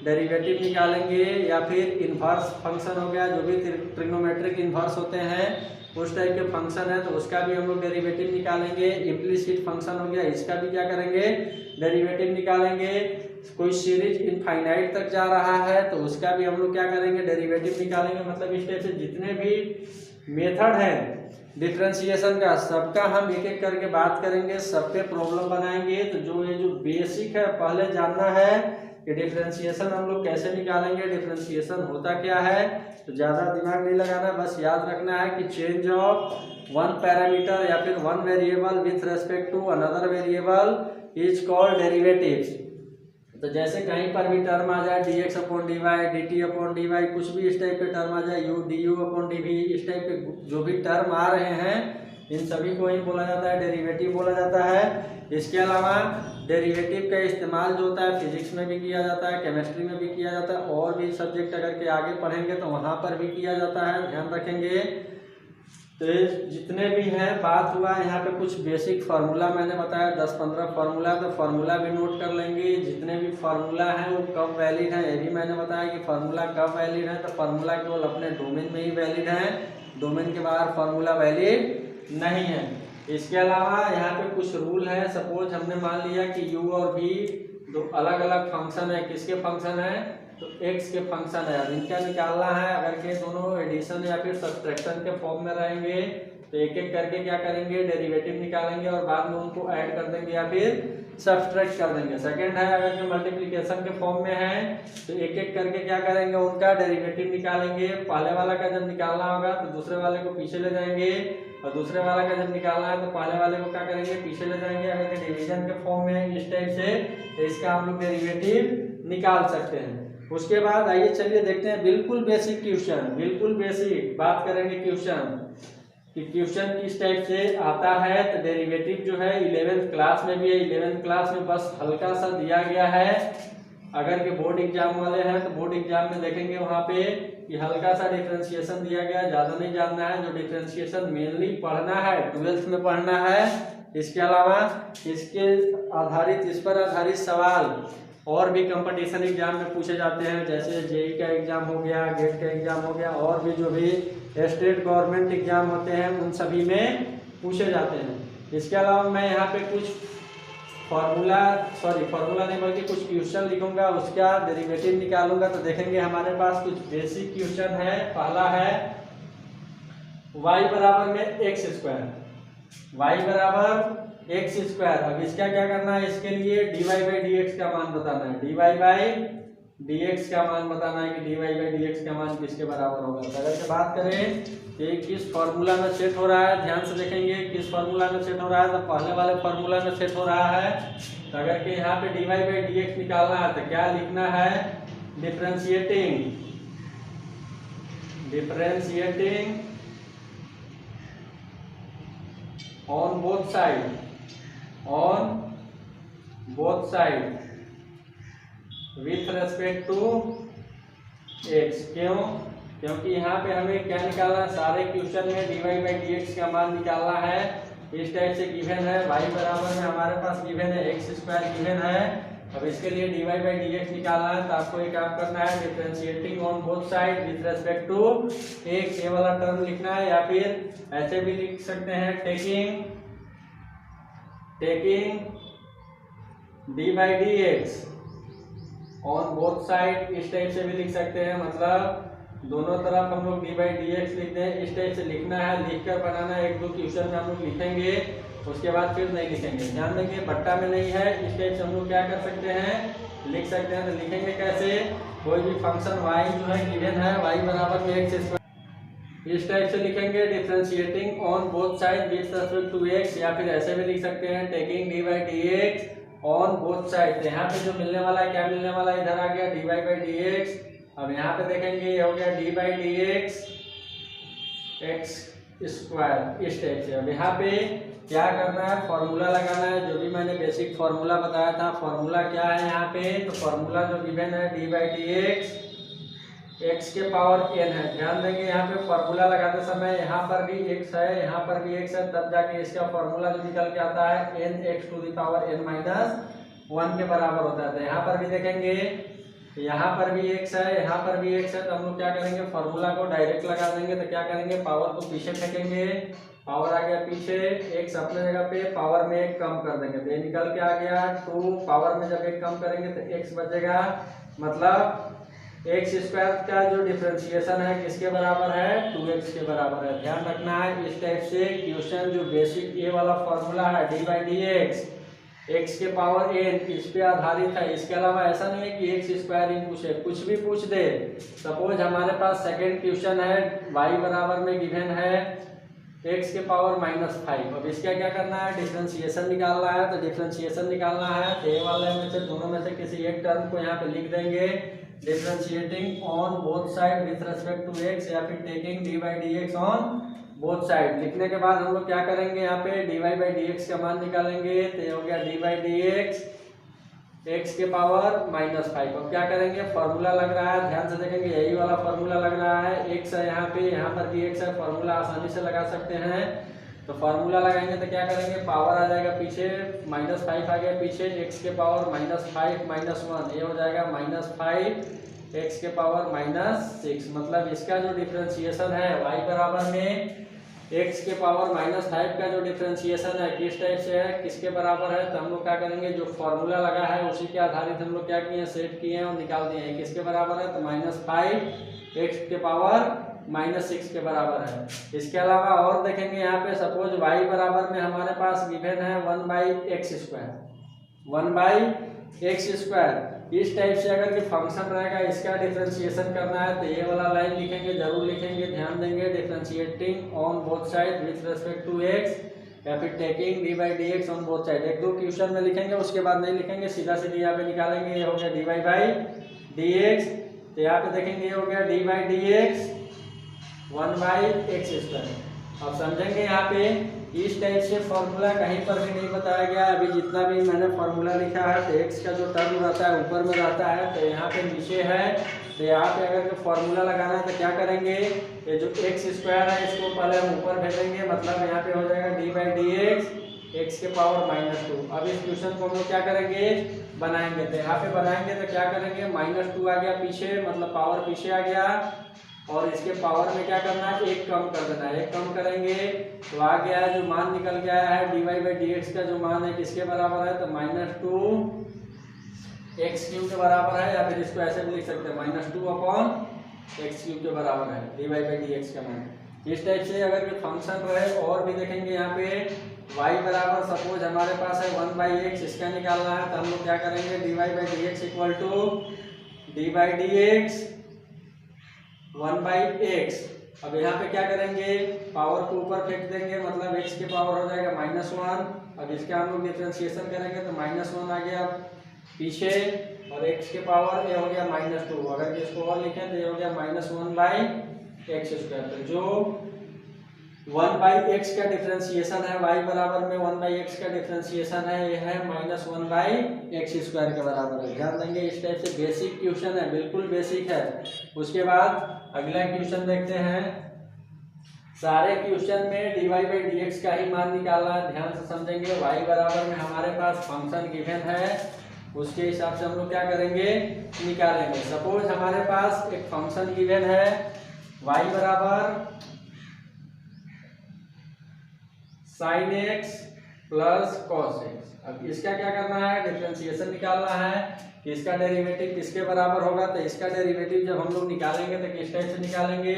डेरिवेटिव निकालेंगे। या फिर इन्वर्स फंक्शन हो गया, जो भी ट्रिग्नोमेट्रिक इन्वर्स होते हैं उस टाइप के फंक्शन है तो उसका भी हम लोग डेरिवेटिव निकालेंगे। इम्प्लिसिट फंक्शन हो गया, इसका भी क्या करेंगे, डेरिवेटिव निकालेंगे। कोई सीरीज इनफाइनाइट तक जा रहा है तो उसका भी हम लोग क्या करेंगे, डेरिवेटिव निकालेंगे। मतलब इस टाइप से जितने भी मेथड है डिफरेंशिएशन का सबका हम एक एक करके बात करेंगे, सब पे प्रॉब्लम बनाएंगे। तो जो बेसिक है पहले जानना है कि डिफरेंशिएशन हम लोग कैसे निकालेंगे, डिफरेंशिएशन होता क्या है। तो ज़्यादा दिमाग नहीं लगाना, बस याद रखना है कि चेंज ऑफ वन पैरामीटर या फिर one variable with respect to another variable is called derivatives. तो जैसे कहीं पर भी टर्म आ जाए dx upon dy, dt upon dy, कुछ भी इस टाइप के टर्म आ जाए, du अपॉन dv, इस टाइप के जो भी टर्म आ रहे हैं इन सभी को ही बोला जाता है डेरिवेटिव बोला जाता है। इसके अलावा डेरिवेटिव का इस्तेमाल जो होता है फिजिक्स में भी किया जाता है, केमिस्ट्री में भी किया जाता है, और भी सब्जेक्ट अगर के आगे पढ़ेंगे तो वहाँ पर भी किया जाता है, ध्यान रखेंगे। तो जितने भी हैं बात हुआ यहाँ पे कुछ बेसिक फार्मूला मैंने बताया 10-15 फार्मूला, तो फार्मूला भी नोट कर लेंगे। जितने भी फार्मूला हैं वो कब वैलिड हैं ये भी मैंने बताया कि फार्मूला कब वैलिड है। तो फार्मूला केवल अपने डोमेन में ही वैलिड है, डोमेन के बाहर फार्मूला वैलिड नहीं है। इसके अलावा यहाँ पे कुछ रूल है। सपोज हमने मान लिया कि u और v दो अलग अलग फंक्शन है, किसके फंक्शन है, तो x के फंक्शन है। अब इनका निकालना है, अगर के दोनों एडिशन या फिर सब्ट्रैक्शन के फॉर्म में रहेंगे तो एक एक करके क्या करेंगे, डेरिवेटिव निकालेंगे और बाद में उनको ऐड कर देंगे या फिर सब्ट्रैक्ट कर देंगे। सेकंड है, अगर के मल्टीप्लिकेशन के फॉर्म में है तो एक एक करके क्या करेंगे, उनका डेरिवेटिव निकालेंगे। पहले वाला का जब निकालना होगा तो दूसरे वाले को पीछे ले जाएंगे, और दूसरे वाला का जब निकालना है तो पहले वाले को क्या करेंगे, पीछे ले जाएंगे। अगर के डिवीजन के फॉर्म में इस टाइप से तो इसका हम लोग डेरिवेटिव निकाल सकते हैं। उसके बाद आइए चलिए देखते हैं बिल्कुल बेसिक क्वेश्चन, बिल्कुल बेसिक बात करेंगे क्वेश्चन कि क्वेश्चन किस टाइप से आता है। तो डेरिवेटिव जो है 11th क्लास में भी है, 11th क्लास में बस हल्का सा दिया गया है। अगर के बोर्ड एग्जाम वाले हैं तो बोर्ड एग्जाम में देखेंगे वहां पे कि हल्का सा डिफरेंशिएशन दिया गया, ज्यादा नहीं जानना है। जो डिफरेंशिएशन मेनली पढ़ना है 12th में पढ़ना है। इसके अलावा इसके आधारित, इस पर आधारित सवाल और भी कंपटीशन एग्जाम में पूछे जाते हैं, जैसे जेई का एग्जाम हो गया, गेट का एग्जाम हो गया, और भी जो भी स्टेट गवर्नमेंट एग्जाम होते हैं उन सभी में पूछे जाते हैं। इसके अलावा मैं यहाँ पे कुछ फार्मूला नहीं बल्कि कुछ क्वेश्चन लिखूंगा, उसका डेरिवेटिव निकालूंगा। तो देखेंगे हमारे पास कुछ बेसिक क्वेश्चन है। पहला है y बराबर में एक्स स्क्वायर, y बराबर एक्स स्क्वायर। अब इसका क्या करना है, इसके लिए dy बाई डी एक्स का मान बताना है, dy बाई डी एक्स का मान बताना है कि dy बाई डी एक्स का मान किसके बराबर होगा। तो अगर से बात करें कि किस फॉर्मूला में सेट हो रहा है, ध्यान से देखेंगे किस फॉर्मूला में सेट हो रहा है। तो पहले वाले फॉर्मूला में सेट हो रहा है। तो अगर के यहाँ पे dy बाई डी एक्स निकालना है तो क्या लिखना है, differentiating on both side with respect to x. क्यों, क्योंकि यहाँ पे हमें क्या निकालना है, सारे क्वेश्चन में dy बाई डी एक्स का मान निकालना है। इस टाइप से गिवन है, y बराबर में हमारे पास गिवन है एक्स स्क्वायर गिवन है। अब इसके लिए dy बाई डी एक्स निकालना है तो आपको ये काम करना है, differentiating on both side with respect to x, ये वाला टर्म लिखना है। या फिर ऐसे भी लिख सकते हैं, taking d by D x on both side, इस टाइप से भी लिख सकते हैं। मतलब दोनों तरफ हम लोग डी बाई डी एक्स लिखते हैं, इस टाइप से लिखना है, लिखकर बनाना है। एक दो क्वेश्चन में हम लोग लिखेंगे, उसके बाद फिर नहीं लिखेंगे। ध्यान देंगे बट्टा में नहीं है, इस टाइप से हम लोग क्या कर सकते हैं, लिख सकते हैं। तो लिखेंगे कैसे, कोई भी फंक्शन y जो है गिवन है, y बराबर में एक्स स्क्वायर, इस टाइप से लिखेंगे, differentiating on both side with respect to x. या फिर ऐसे भी लिख सकते हैं, taking d by D x on both side. यहाँ पे जो मिलने वाला है, क्या मिलने वाला है, इधर आ गया डी बाई डी एक्स। अब यहाँ पे देखेंगे ये हो गया d by D x x square, इस टाइप से। अब यहाँ पे क्या करना है, फॉर्मूला लगाना है, जो भी मैंने बेसिक फॉर्मूला बताया था। फॉर्मूला क्या है यहाँ पे, तो फॉर्मूला जो गिवन है D by D x x के पावर n है। ध्यान देंगे यहाँ पे फॉर्मूला लगाते समय यहाँ पर भी x है, यहाँ पर भी x है, तब जाके इसका फॉर्मूला जो निकल के आता है n x to the power n minus 1 के बराबर होता है। तो यहाँ पर भी देखेंगे, यहाँ पर भी x है, यहाँ पर भी x है। तो हम लोग क्या करेंगे, फॉर्मूला को डायरेक्ट लगा देंगे। तो क्या करेंगे, पावर को पीछे फेंकेंगे, पावर आ गया पीछे, x अपने जगह पे, पावर में 1 कम कर देंगे तो ये निकल के आ गया 2। पावर में जब 1 कम करेंगे तो x बचेगा, मतलब एक्स स्क्वायर का जो डिफरेंशिएशन है किसके बराबर है, 2x के बराबर है। ध्यान रखना है, इस टाइप से क्वेश्चन जो बेसिक ये वाला फॉर्मूला है D by D x x के पावर n, इस पे आधारित है। इसके अलावा ऐसा नहीं है कि एक्स स्क्वायर ही पूछे, कुछ भी पूछ दे। सपोज हमारे पास सेकेंड क्वेश्चन है, y बराबर में गिवन है x के पावर -5। अब इसका क्या करना है, डिफरेंशिएशन निकालना है। तो डिफरेंशिएशन निकालना है तो ये वाले में से दोनों में से किसी एक टर्म को यहाँ पे लिख देंगे, differentiating on both side with respect to x, या फिर taking d by D x on both side. लिखने के बाद हम लोग क्या करेंगे, यहाँ पे d y by D x का मान निकालेंगे। तो ये हो गया d by D x x के पावर -5। अब क्या करेंगे, फॉर्मूला लग रहा है, ध्यान से देखेंगे, यही वाला फॉर्मूला लग रहा है। x है यहाँ पर भी x है, फॉर्मूला आसानी से लगा सकते हैं। तो फार्मूला लगाएंगे तो क्या करेंगे, पावर आ जाएगा पीछे, -5 आ गया पीछे, x के पावर -5 -1, ये हो जाएगा -5 x के पावर -6। मतलब इसका जो डिफरेंशिएशन है y बराबर में x के पावर -5 का जो डिफरेंशिएशन है किस टाइप से है, किसके बराबर है। तो हम लोग क्या करेंगे, जो फॉर्मूला लगा है उसी के आधारित हम लोग क्या किए, सेट किए हैं और निकाल दिए हैं। किसके बराबर है, तो -5 x के पावर -6 के बराबर है। इसके अलावा और देखेंगे यहाँ पे, सपोज y बराबर में हमारे पास गिवन है 1/x²। इस टाइप से अगर कि फंक्शन रहेगा, इसका डिफरेंशिएशन करना है तो ये वाला लाइन लिखेंगे, जरूर लिखेंगे, ध्यान देंगे, differentiating on both side with respect to x, या फिर taking d by D x on both side. एक दो क्वेश्चन में लिखेंगे, उसके बाद नहीं लिखेंगे, सीधा सीधी यहाँ पे निकालेंगे। ये हो गया d y by D x तो यहाँ पे देखेंगे ये हो गया d by D x 1/x²। अब समझेंगे यहाँ पे इस टाइप से फॉर्मूला कहीं पर भी नहीं बताया गया। अभी जितना भी मैंने फॉर्मूला लिखा है तो एक्स का जो टर्म रहता है ऊपर में रहता है, तो यहाँ पे नीचे है। तो यहाँ पे अगर फॉर्मूला लगाना है तो क्या करेंगे, ये जो x² है इसको पहले हम ऊपर भेजेंगे, मतलब यहाँ पे हो जाएगा D by D x x⁻²। अब इस क्वेश्चन को हम लोग क्या करेंगे, बनाएंगे। तो यहाँ पे बनाएंगे तो क्या करेंगे, -2 आ गया पीछे, मतलब पावर पीछे आ गया, और इसके पावर में क्या करना है, एक कम कर देना है। एक कम करेंगे तो आ गया है, जो मान निकल के आया है d y by D x का जो मान है किसके बराबर है, तो -2x³ के बराबर है, या फिर इसको ऐसे भी लिख सकते हैं -2/x³ के बराबर है d y by D x का मान। इस टाइप से अगर ये फंक्शन रहे और भी देखेंगे यहाँ पे y बराबर सपोज हमारे पास है 1/x, इसका निकालना है तो हम लोग क्या करेंगे, d y by D x equal to d by D x 1/x। अब यहाँ पे क्या करेंगे, पावर को ऊपर फेंक देंगे, मतलब x के पावर हो जाएगा -1। अब इसका हम लोग डिफरेंशिएशन करेंगे तो -1 आ गया पीछे, और x के पावर ये हो गया -2। अगर इसको और लिखें तो ये हो गया -1/x²। तो जो 1/x का डिफरेंशिएशन है, y बराबर में 1/x का डिफरेंशिएशन है, ये है -1/x² के बराबर है। ध्यान देंगे, इस टाइप से बेसिक क्वेश्चन है, बिल्कुल बेसिक है। उसके बाद अगला क्वेश्चन देखते हैं। सारे क्वेश्चन में d y by D x का ही मान निकालना है, ध्यान से समझेंगे। y बराबर में हमारे पास फंक्शन गिवन है, उसके हिसाब से हम लोग क्या करेंगे, निकालेंगे। सपोज हमारे पास एक फंक्शन गिवन है y बराबर sin x plus cos x। अब इसका क्या करना है, डिफरेंशिएशन निकालना है कि इसका डेरिवेटिव किसके बराबर होगा। तो इसका डेरिवेटिव जब हम लोग निकालेंगे तो किस टाइप से निकालेंगे,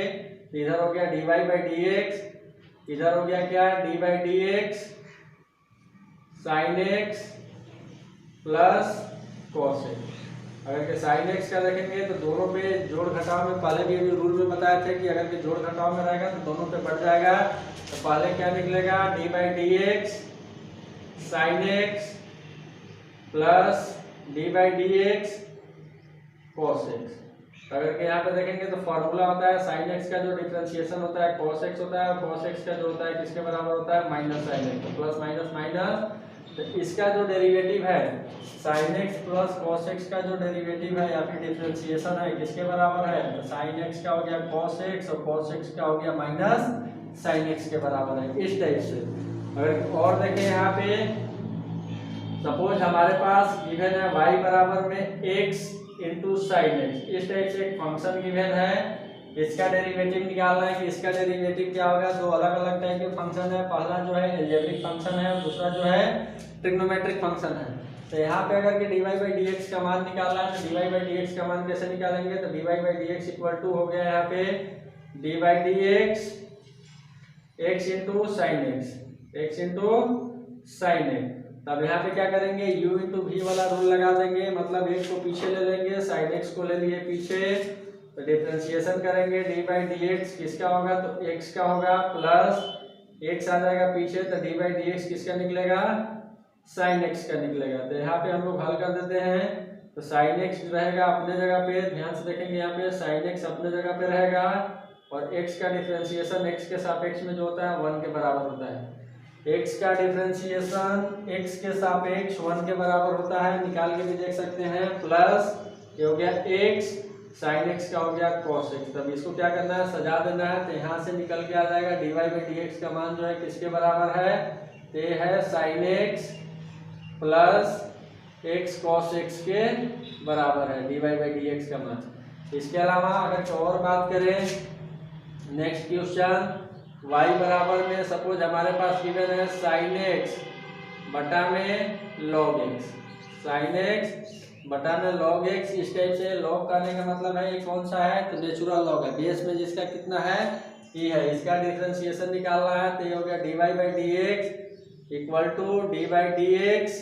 इधर हो गया d y by D x, इधर हो गया क्या, d by D x sine x plus cos x. अगर के साइन एक्स का देखेंगे तो दोनों पे जोड़ घटाव में, पहले भी अभी रूल में बताए थे कि अगर के जोड़ घटाव में रहेगा तो दोनों पे बढ़ जाएगा। तो पहले क्या निकलेगा, D by D x sine x plus D by D x cos x. अगर के यहाँ पे देखेंगे तो फॉर्मूला होता है साइन एक्स का जो डिफरेंशिएशन होता है कॉस एक्स होता है, और कॉस एक्स का जो होता है किसके बराबर होता है, minus sign x. Plus minus minus, तो इसका जो डेरिवेटिव है sign x plus cos x का जो डेरिवेटिव है या फिर डिफरेंशिएशन है किसके बराबर है, तो साइन एक्स का हो गया कॉस एक्स, और कॉस एक्स का हो गया माइनस साइन एक्स के बराबर है। इस टाइप से अगर और देखें यहाँ पे, सपोज हमारे पास गिवन है y बराबर में x इंटू साइन एक्स। इस टाइप से एक फंक्शन गिवन है, इसका डेरिवेटिव निकालना है कि इसका डेरिवेटिव क्या होगा। दो अलग अलग टाइप के फंक्शन है, पहला जो है एल्जेब्रिक फंक्शन है, दूसरा जो है ट्रिग्नोमेट्रिक फंक्शन है। तो यहाँ पे अगर कि d y by D x का मान निकालना है तो d y by D x का मान कैसे निकालेंगे, तो d y by D x equal to हो गया यहाँ पे D by D x x into sine x, x into sine x. तब यहाँ पे क्या करेंगे, u इंटू वी वाला रूल लगा देंगे, मतलब x को पीछे ले लेंगे, साइन x को ले लिए पीछे, तो डिफरेंशिएशन करेंगे डी बाई डी एक्स किसका होगा, तो x का होगा, प्लस x आ जाएगा पीछे, तो डी बाई डी एक्स किसका निकलेगा, साइन x का निकलेगा। तो यहाँ पे हम लोग हल कर देते हैं, तो साइन x रहेगा अपने जगह पे, ध्यान से देखेंगे यहाँ पे साइन x अपने जगह पे रहेगा, और x का डिफरेंशिएशन x के सापेक्ष में जो होता है 1 के बराबर होता है। x का डिफरेंशिएशन x के सापेक्ष 1 के बराबर होता है, निकाल के भी देख सकते हैं। प्लस ये हो गया x साइन x का हो गया cos x। तब इसको क्या करना है, सजा देना है, तो यहाँ से निकल के आ जाएगा d y by D x का मान जो है किसके बराबर है, तो ये है sine x plus x cos x के बराबर है d y by D x का मान। इसके अलावा अगर और बात करें, नेक्स्ट क्वेश्चन y बराबर में सपोज हमारे पास गिवन है साइन x बटा में log x, साइन x बटा में log x। इस टाइप से log करने का मतलब है ये कौन सा है, तो नेचुरल log है, बेस में जिसका कितना है ये है। इसका डिफरेंशिएशन निकालना है, तो ये हो गया d y by D x equal to d by D x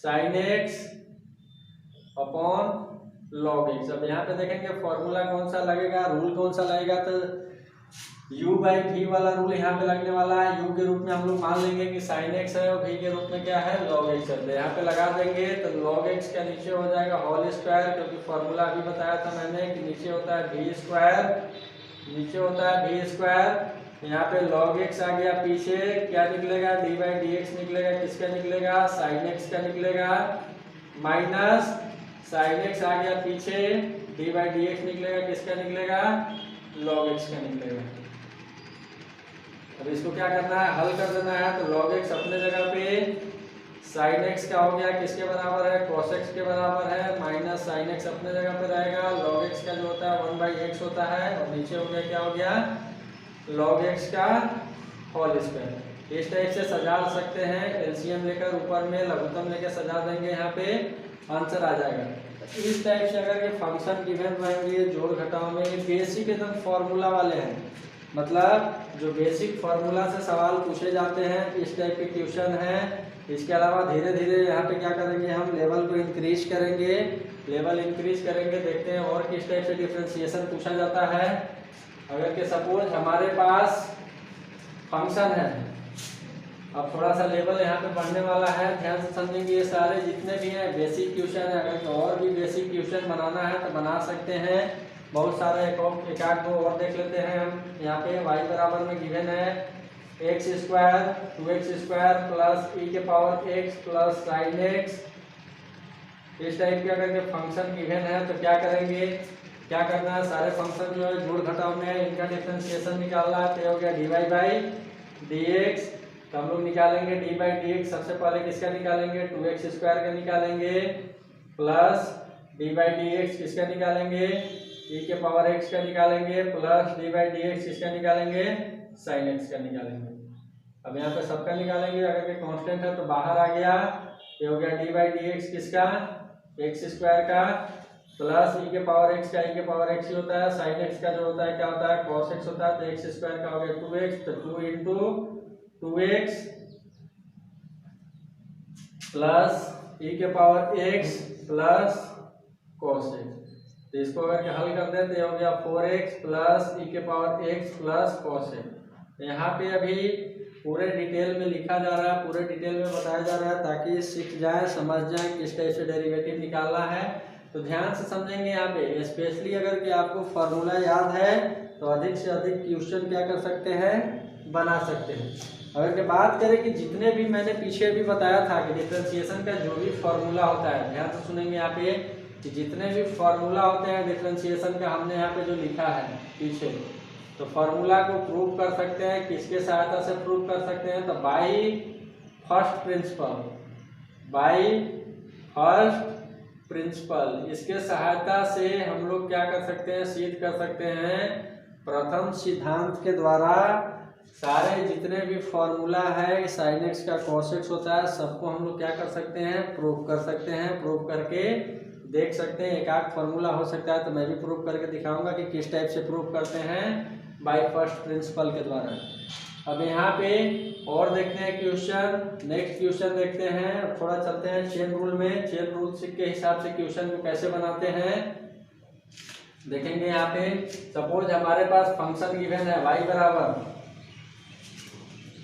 sine x upon log x। अब यहाँ पे देखेंगे फॉर्मूला कौन सा लगेगा, रूल कौन सा लगेगा, तो u बाई वी वाला रूल यहाँ पे लगने वाला है। u के रूप में हम लोग मान लेंगे कि साइन एक्स है और v के रूप में क्या है लॉग एक्स है। तो यहाँ पे लगा देंगे तो लॉग एक्स का नीचे हो जाएगा होल स्क्वायर, क्योंकि फॉर्मूला अभी बताया था मैंने कि नीचे होता है वी स्क्वायर, नीचे होता है वी स्क्वायर। यहाँ पे लॉग एक्स आ गया, पीछे क्या निकलेगा डी बाई डी एक्स निकलेगा, किसका निकलेगा साइन एक्स का निकलेगा, माइनस साइन एक्स आ गया पीछे, डी बाई डी एक्स निकलेगा, किसका निकलेगा लॉग एक्स का निकलेगा। अब इसको क्या करना है हल कर देना है। तो लॉग एक्स अपने जगह पे, साइन एक्स का हो गया किसके बराबर है कॉस एक्स के बराबर है, माइनस साइन एक्स अपने जगह पे रहेगा, लॉग एक्स का जो होता है 1/x होता है, और नीचे हो गया क्या हो गया लॉग एक्स का होल स्क्वायर। इस टाइप से सजा सकते हैं, एलसीएम लेकर ऊपर में लघुत्तम लेकर सजा देंगे, यहाँ पे आंसर आ जाएगा। इस टाइप से अगर ये फंक्शन गिवन रहेंगे जोड़ घटाव में, बेसिक एकदम फॉर्मूला वाले हैं, मतलब जो बेसिक फार्मूला से सवाल पूछे जाते हैं इस टाइप के क्वेश्चन है। इसके अलावा धीरे धीरे यहाँ पे क्या करेंगे हम लेवल को इंक्रीज करेंगे, लेवल इंक्रीज करेंगे, देखते हैं और किस टाइप से डिफरेंशिएशन पूछा जाता है। अगर के सपोज हमारे पास फंक्शन है, अब थोड़ा सा लेवल यहाँ पे बढ़ने वाला है, ध्यान से समझेंगे। ये सारे जितने भी हैं बेसिक क्वेश्चन है, अगर और भी बेसिक क्वेश्चन बनाना है तो बना सकते हैं, बहुत सारे एक आध दो और देख लेते हैं हम। यहाँ पे y बराबर में गिवन है x square 2x square plus e के power x plus sine x, इस टाइप के अगर ये फंक्शन गिवन है तो क्या करेंगे, क्या करना है सारे फंक्शन जो है जोड़ घटाव में है इनका डिफरेंशिएशन निकालना है। तो हो गया dy बाई डी एक्स, तो हम लोग निकालेंगे डी बाई डी एक्स, सबसे पहले किसका निकालेंगे 2x स्क्वायर का निकालेंगे, plus D by D x किसका निकालेंगे e के पावर x का निकालेंगे, plus D by D x किसका निकालेंगे साइन एक्स का निकालेंगे। अब यहाँ पे सबका निकालेंगे, अगर ये कांस्टेंट है तो बाहर आ गया, ये हो गया डी बाई डी एक्स किसका एक्स स्क्वायर का, प्लस e के पावर x का, e के पावर x ही होता है, साइन एक्स का जो होता है क्या होता है cos x होता है, तो एक्स स्क्वायर का हो गया 2x, तो 2 इंटू 2x प्लस e के power x plus cos x। तो इसको अगर हल कर दें तो हो गया 4x प्लस e के power x plus cos x। तो यहाँ पे अभी पूरे डिटेल में लिखा जा रहा है, पूरे डिटेल में बताया जा रहा है ताकि सीख जाए समझ जाए किस टाइप से डेरिवेटिव निकालना है। तो ध्यान से समझेंगे यहाँ पे, स्पेशली अगर कि आपको फार्मूला याद है तो अधिक से अधिक क्वेश्चन क्या कर सकते हैं बना सकते हैं। अगर के बात करें कि जितने भी मैंने पीछे भी बताया था कि डिफरेंशिएशन का जो भी फार्मूला होता है, ध्यान से सुनेंगे यहाँ पे कि जितने भी फार्मूला होते हैं डिफरेंशिएशन का हमने यहाँ पे जो लिखा है पीछे, तो फार्मूला को प्रूव कर सकते हैं, किसके सहायता से प्रूव कर सकते हैं, तो by first principle, by first principle, इसके सहायता से हम लोग क्या कर सकते हैं सिद्ध कर सकते हैं प्रथम सिद्धांत के द्वारा। सारे जितने भी फॉर्मूला है साइन एक्स का कॉस एक्स होता है, सबको हम लोग क्या कर सकते हैं प्रूव कर सकते हैं, प्रूव करके देख सकते हैं। एक आध फॉर्मूला हो सकता है तो मैं भी प्रूव करके दिखाऊंगा कि किस टाइप से प्रूव करते हैं बाय फर्स्ट प्रिंसिपल के द्वारा। अब यहाँ पे और देखते हैं क्वेश्चन, नेक्स्ट क्वेश्चन देखते हैं, थोड़ा चलते हैं चेन रूल में, चेन रूल के हिसाब से क्वेश्चन को कैसे बनाते हैं देखेंगे। यहाँ पे सपोज हमारे पास फंक्शन गिवन है y बराबर,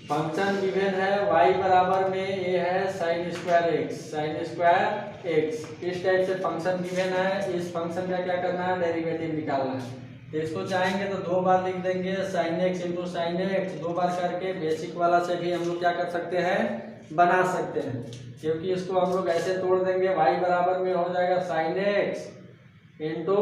फंक्शन गिवन है y बराबर में ये है sine square x, sine square x, इस टाइप से फंक्शन गिवन है। इस फंक्शन का क्या करना है डेरिवेटिव निकालना है। तो इसको चाहेंगे तो दो बार लिख देंगे sine x into sine x, दो बार करके बेसिक वाला से भी हम लोग क्या कर सकते हैं बना सकते हैं, क्योंकि इसको हम लोग ऐसे तोड़ देंगे y बराबर में हो जाएगा sine x into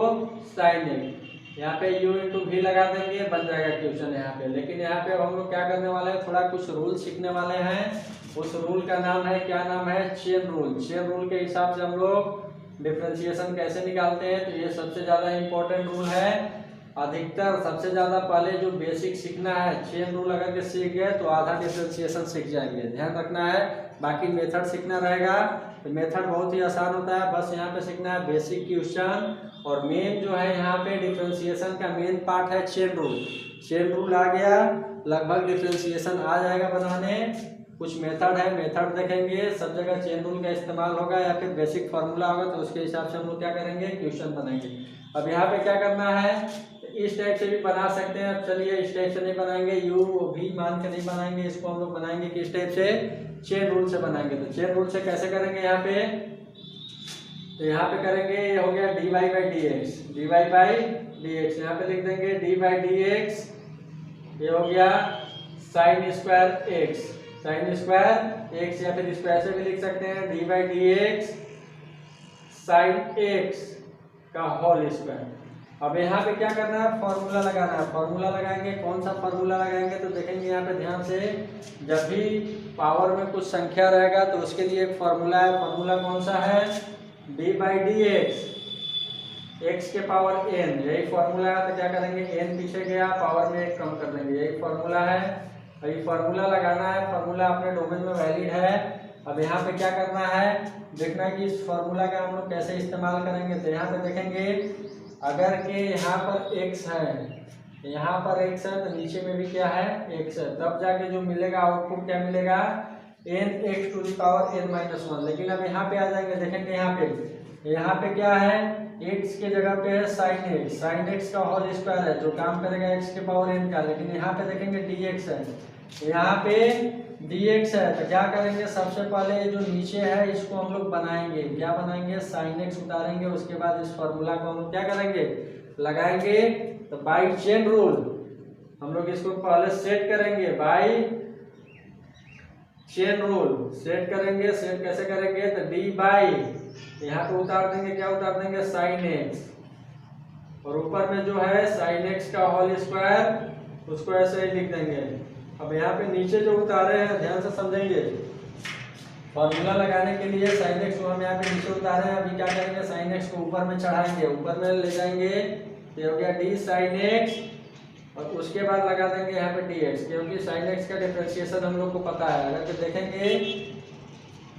sine x, यहाँ पे u इंटू भी लगा देंगे, बन जाएगा क्वेश्चन यहाँ पे। लेकिन यहाँ पे अब हम लोग क्या करने वाले हैं थोड़ा कुछ रूल सीखने वाले हैं, उस रूल का नाम है, क्या नाम है चेन रूल। चेन रूल के हिसाब से हम लोग डिफरेंशिएशन कैसे निकालते हैं, तो ये सबसे ज़्यादा इम्पोर्टेंट रूल है। अधिकतर सबसे ज़्यादा पहले जो बेसिक सीखना है चेन रूल अगर के सीख गए तो आधा डिफरेंशिएशन सीख जाएंगे, ध्यान रखना है। बाकी मेथड सीखना रहेगा, तो मेथड बहुत ही आसान होता है, बस यहाँ पे सीखना है बेसिक क्वेश्चन। और मेन जो है यहाँ पे डिफरेंशिएशन का मेन पार्ट है चेन रूल। चेन रूल आ गया लगभग डिफरेंशिएशन आ जाएगा बनाने। कुछ मेथड है, मेथड देखेंगे, सब जगह चेन रूल का इस्तेमाल होगा या फिर बेसिक फार्मूला होगा, तो उसके हिसाब से हम लोग क्या करेंगे क्वेश्चन बनाएंगे। अब यहाँ पे क्या करना है, इस टाइप से भी बना सकते हैं। अब चलिए इस टाइप से नहीं बनाएंगे, यू भी मान के नहीं बनाएंगे, इसको हम लोग बनाएंगे किस टाइप से, चेन रूल से बनाएंगे। तो चेन रूल से कैसे करेंगे यहाँ पे, तो यहाँ पे करेंगे, ये हो गया dy by D x, dy by D x, यहाँ पे लिख देंगे d बाई डी एक्स, ये हो गया sine square x, sine square x, या फिर इसको ऐसे भी लिख सकते हैं d by D x sine x का होल स्क्वायर। अब यहाँ पे क्या करना है, फॉर्मूला लगाना है। फॉर्मूला लगाएंगे, कौन सा फॉर्मूला लगाएंगे, तो देखेंगे यहाँ पे ध्यान से, जब भी पावर में कुछ संख्या रहेगा तो उसके लिए एक फॉर्मूला है। फॉर्मूला कौन सा है, d by D x, x के पावर n, यही फॉर्मूला है। तो क्या करेंगे, n पीछे गया, पावर में एक कम कर देंगे, यही फॉर्मूला है। अभी फॉर्मूला लगाना है, फॉर्मूला अपने डोमेन में वैलिड है। अब यहाँ पे क्या करना है, देखना है कि इस फॉर्मूला का हम लोग कैसे इस्तेमाल करेंगे। तो यहाँ पे देखेंगे, अगर के यहाँ पर x है, यहाँ पर x है, तो नीचे में भी क्या है, x है, तब जाके जो मिलेगा आउटपुट क्या मिलेगा, n x to the power n minus one. लेकिन अब यहाँ पे आ जाएंगे, देखेंगे यहाँ पे क्या है, x के जगह पे है साइन x का होल स्क्वायर है, जो काम करेगा x के पावर n का। लेकिन यहाँ पे देखेंगे dx है, यहाँ पे dx है, तो क्या करेंगे, सबसे पहले जो नीचे है इसको हम लोग बनाएंगे, क्या बनाएंगे, साइन x उतारेंगे, उसके बाद इस फॉर्मूला को हम क्या करेंगे, लगाएंगे। तो बाई चेन रूल हम लोग इसको पहले सेट करेंगे, बाई चेन रूल सेट करेंगे। सेट कैसे करेंगे, तो d बाई, यहाँ पे उतार देंगे, क्या उतार देंगे, साइन x, और ऊपर में जो है साइन x का होल स्क्वायर, उसको ऐसे ही लिख देंगे। अब यहाँ पे नीचे जो उतारे हैं ध्यान से समझेंगे, फॉर्मूला लगाने के लिए साइन एक्स को हम यहाँ पे नीचे उतारे हैं। अभी क्या करेंगे, साइन एक्स को ऊपर में चढ़ाएंगे, ऊपर में ले जाएंगे, ये हो गया डी साइन एक्स, और उसके बाद लगा देंगे यहाँ पे डी एक्स, क्योंकि साइन एक्स का डिफरेंशिएशन हम लोग को पता है। अगर तो देखेंगे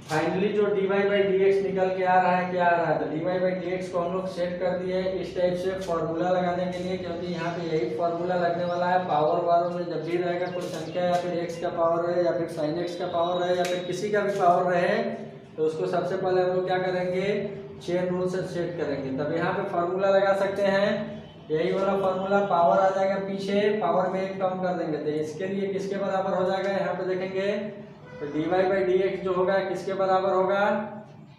फाइनली जो d y by D x निकल के आ रहा है, क्या आ रहा है, तो d y by D x को हम लोग सेट कर दिए इस टाइप से फॉर्मूला लगाने के लिए, क्योंकि यहाँ पे यही फॉर्मूला लगने वाला है। पावर वालों में जब भी रहेगा कोई संख्या, या फिर एक्स का पावर रहे, या फिर साइन एक्स का पावर रहे, या फिर किसी का भी पावर रहे, तो उसको सबसे पहले हम लोग क्या करेंगे, चेन रूल से सेट करेंगे, तब यहाँ पे फॉर्मूला लगा सकते हैं। यही वाला फॉर्मूला, पावर आ जाएगा पीछे, पावर में एक कम कर देंगे, तो इसके लिए किसके बराबर हो जाएगा, यहाँ पे देखेंगे, तो d y by D x जो होगा किसके बराबर होगा,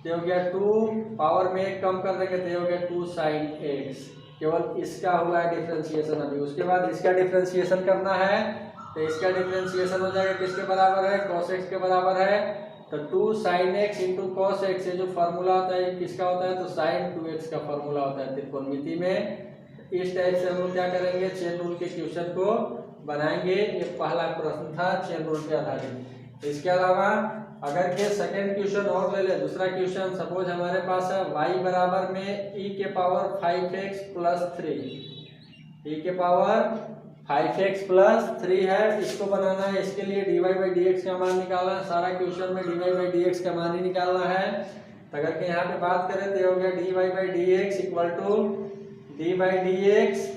तो हो गया 2, पावर में एक कम कर देंगे, तो हो गया 2 साइन एक्स। केवल इसका हुआ है डिफरेंशिएशन अभी, उसके बाद इसका डिफरेंशिएशन करना है, तो इसका डिफरेंशिएशन हो जाएगा किसके बराबर है, cos x के बराबर है। तो 2 sine x into cos x, ये जो फॉर्मूला होता है किसका होता है, तो साइन 2x का फॉर्मूला होता है त्रिकोणमिति में। इस टाइप से हम लोग क्या करेंगे, चेन रूल के क्वेश्चन को बनाएंगे। ये पहला प्रश्न था चेन रूल पे आधारित। इसके अलावा अगर के सेकेंड क्वेश्चन और ले ले, दूसरा क्वेश्चन सपोज हमारे पास है y बराबर में e के पावर 5x प्लस 3, e के पावर 5x प्लस 3 है, इसको बनाना है। इसके लिए dy बाई डी एक्स का मान निकालना है, सारा क्वेश्चन में dy बाई डी एक्स का मान ही निकालना है। तो अगर के यहाँ पे बात करें तो हो गया dy by D x equal to d by D x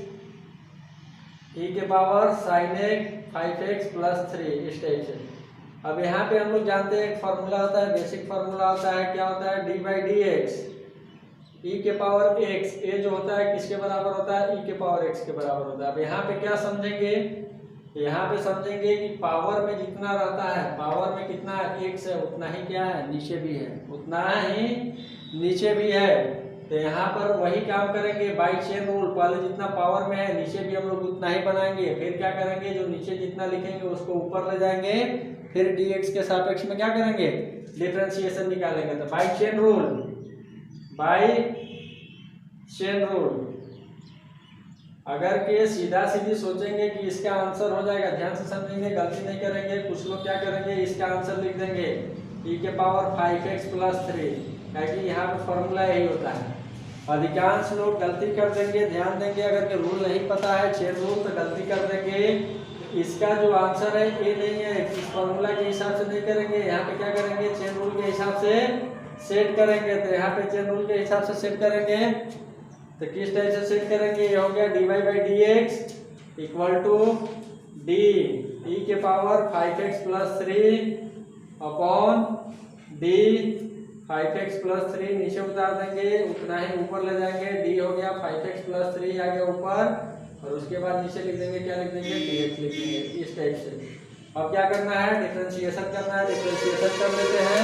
e के power sine x 5x plus 3, इस टाइप से। अब यहाँ पे हम लोग जानते हैं एक फॉर्मूला होता है, बेसिक फॉर्मूला होता है, क्या होता है, डी बाई डी एक्स ई के पावर एक्स, ए जो होता है किसके बराबर होता है, ई के पावर एक्स के बराबर होता है। अब यहाँ पे क्या समझेंगे, यहाँ पे समझेंगे कि पावर में जितना रहता है, पावर में कितना एक्स है उतना ही क्या है, नीचे भी है, उतना ही नीचे भी है। तो यहाँ पर वही काम करेंगे बाई चेन रूल, पहले जितना पावर में है नीचे भी हम लोग उतना ही बनाएंगे, फिर क्या करेंगे, जो नीचे जितना लिखेंगे उसको ऊपर ले जाएंगे, फिर dx के सापेक्ष में क्या करेंगे, डिफरेंशिएशन निकालेंगे। तो by chain rule, by chain rule अगर के सीधा सीधी सोचेंगे कि इसका आंसर हो जाएगा, ध्यान से समझेंगे, गलती नहीं करेंगे। कुछ लोग क्या करेंगे, इसका आंसर लिख देंगे e के पावर 5x प्लस 3, क्योंकि यहाँ पे फॉर्मूला यही होता है। अधिकांश लोग गलती कर देंगे, ध्यान देंगे, अगर के रूल नहीं पता है चेन रूल तो गलती कर देंगे। इसका जो आंसर है ये नहीं है, इस फॉर्मूला के हिसाब से नहीं करेंगे, यहाँ पे क्या करेंगे, चेन रूल के हिसाब से सेट करेंगे। तो यहाँ पे चेन रूल के हिसाब से सेट करेंगे, तो किस टाइप से सेट करेंगे, ये हो गया d y by D x equal to d e के power 5x plus 3 upon d 5x plus 3, नीचे उतार देंगे, उतना ही ऊपर ले जाएंगे, डी हो गया 5x प्लस 3 आ गया ऊपर, और उसके बाद नीचे लिख देंगे, क्या लिख देंगे, dx लिख देंगे इस टाइप से। अब क्या करना है, डिफरेंशिएशन करना है। डिफरेंशिएशन कर लेते हैं।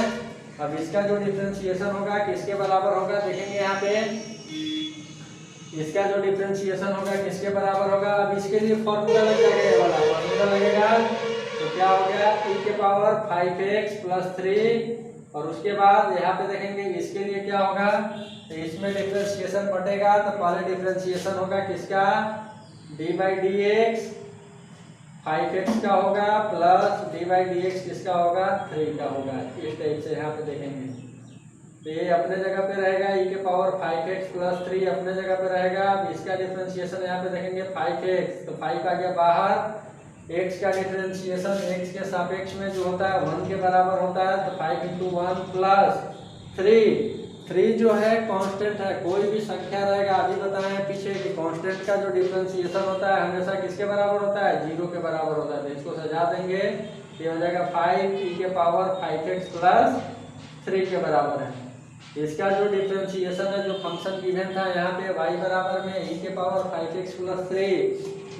अब इसका जो डिफरेंशिएशन होगा किसके बराबर होगा, देखेंगे यहाँ पे इसका जो डिफरेंशिएशन होगा किसके बराबर होगा। अब इसके लिए फॉर्मूला लग जाएगा, ये वाला फॉर्मूला लगेगा। तो क्या हो गया, e के पावर 5x + 3 और उसके बाद यहाँ पे देखेंगे इसके लिए क्या होगा, तो इसमें डिफरेंशिएशन बटेगा। तो पहले डिफरेंशिएशन होगा किसका, d/dx 5x का होगा प्लस d/dx किसका होगा, 3 का होगा। इस टाइप से यहाँ पे देखेंगे तो ये अपने जगह पे रहेगा, e के पावर 5x + 3 अपने जगह पे रहेगा। अब इसका डिफरेंशिएशन यहाँ पे देखेंगे 5x, तो 5 आ गया बाहर। x का डिफरेंशिएशन x के सापेक्ष में जो होता है 1 के बराबर होता है। तो 5 × 1 + 3 जो है कांस्टेंट है, कोई भी संख्या रहेगा, अभी बताए हैं पीछे कि कांस्टेंट का जो डिफरेंशिएशन होता है हमेशा किसके बराबर होता है, 0 के बराबर होता है। तो इसको सजा देंगे, ये हो जाएगा 5 e के पावर 5x + 3 के बराबर है। इसका जो डिफरेंशिएशन है, जो फंक्शन गिवन था यहाँ पे y बराबर में e के पावर 5x + 3,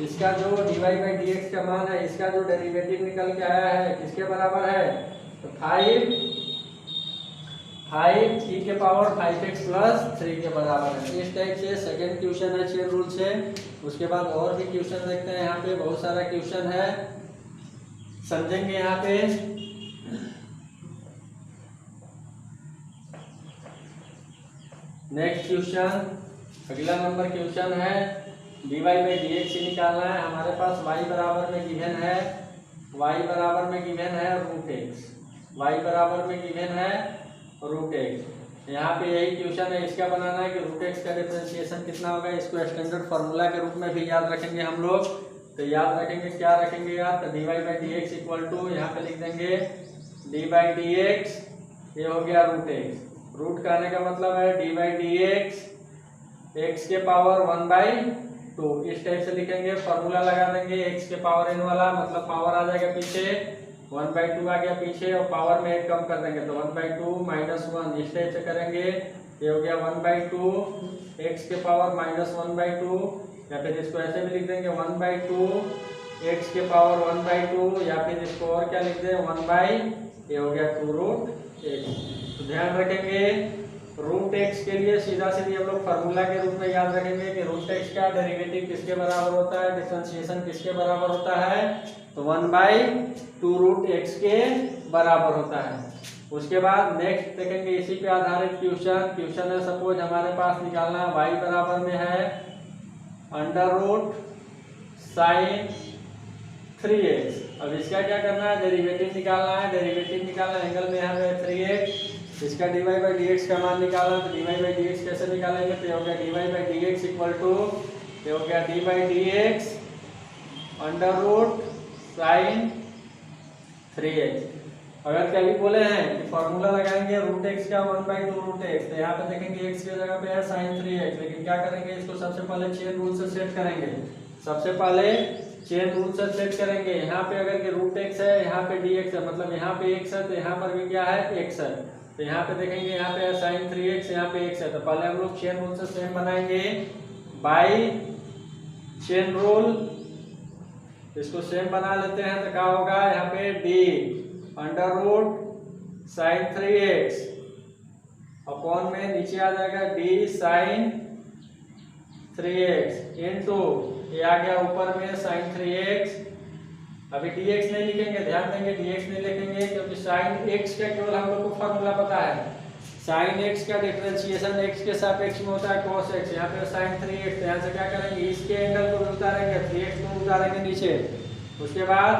इसका जो dy/dx का मान है, इसका जो डेरिवेटिव निकल के आया है किसके बराबर है, तो 5 e के पावर 5x + 3 के बराबर है। इस टाइप से सेकेंड क्वेश्चन है चेन रूल से। उसके बाद और भी क्वेश्चन देखते हैं, यहाँ पे बहुत सारा क्वेश्चन है, समझेंगे यहाँ पे। नेक्स्ट क्वेश्चन, अगला नंबर क्वेश्चन है dy/dx निकालना है। हमारे पास y बराबर में गिवन है, y बराबर में गिवन है √x, y बराबर में गिवन है √x। यहाँ पे यही क्वेश्चन है, इसका बनाना है कि √x का डिफरेंशिएशन कितना होगा। इसको स्टैंडर्ड फार्मूला के रूप में भी याद रखेंगे हम लोग। तो याद रखेंगे, क्या रखेंगे यार, तो dy/dx = यहाँ पे लिख देंगे d/dx, ये हो गया √x। रूट का आने का मतलब है d/dx x के पावर 1/2, इस टाइप से लिखेंगे। फार्मूला लगा देंगे x के पावर n वाला, मतलब पावर आ जाएगा पीछे, 1/2 आ गया पीछे और पावर में 1 कम कर देंगे तो 1/2 - 1, इस टाइप से करेंगे। ये हो गया 1/2 x के पावर -1/2, या फिर इसको ऐसे भी लिख देंगे 1/2 x के पावर 1/2, या फिर इसको और क्या लिख दें 1/, ये हो गया 2√x। तो ध्यान रखेंगे √x के लिए सीधा सीधी हम लोग फार्मूला के रूप में याद रखेंगे कि √x का डेरिवेटिव किसके बराबर होता है, डिफरेंशिएशन किसके बराबर होता है, तो 1/2√x के बराबर होता है। उसके बाद नेक्स्ट देखेंगे इसी पे आधारित क्वेश्चन है। सपोज हमारे पास निकालना y बराबर में है √sin 3x। अब इसका क्या करना है, डेरिवेटिव निकालना है। डेरिवेटिव निकालना एंगल में यहाँ पे 3x, इसका dy/dx का मान निकालना। तो dy/dx कैसे निकालेंगे, तो हो गया dy/dx = ये हो गया d/dx √sin 3x। अगर कभी बोले हैं कि फॉर्मूला लगाएंगे √x का 1/2√x, तो यहाँ पे देखेंगे x की जगह पे है sin 3x, लेकिन क्या करेंगे, इसको सबसे पहले चेन रूल से सेट करेंगे। सबसे पहले चेन रूल से सेट करेंगे। यहाँ पे अगर कि √x है, यहाँ पे dx है, मतलब यहाँ पे x है तो यहाँ पर भी क्या है, x है। तो यहाँ पे देखेंगे यहाँ पे है sin 3x, यहाँ पे x है। तो पहले हम लोग चेन रूल से सेम बनाएंगे बाय चेन रूल। इसको सेम बना लेते हैं तो क्या होगा, यहाँ पे d√sin 3x अपॉन में नीचे आ जाएगा d sin 3x इंटू ये आ गया ऊपर में sin 3x। अभी dx नहीं लिखेंगे, ध्यान देंगे dx नहीं लिखेंगे क्योंकि sin x का केवल हम लोग को फॉर्मूला पता है। sin x का डिफरेंशिएशन x के सापेक्ष में होता है cos x। यहाँ पे sin 3x, यहाँ से क्या करेंगे, इसके एंगल को उतारेंगे, 3x को उतारेंगे नीचे, उसके बाद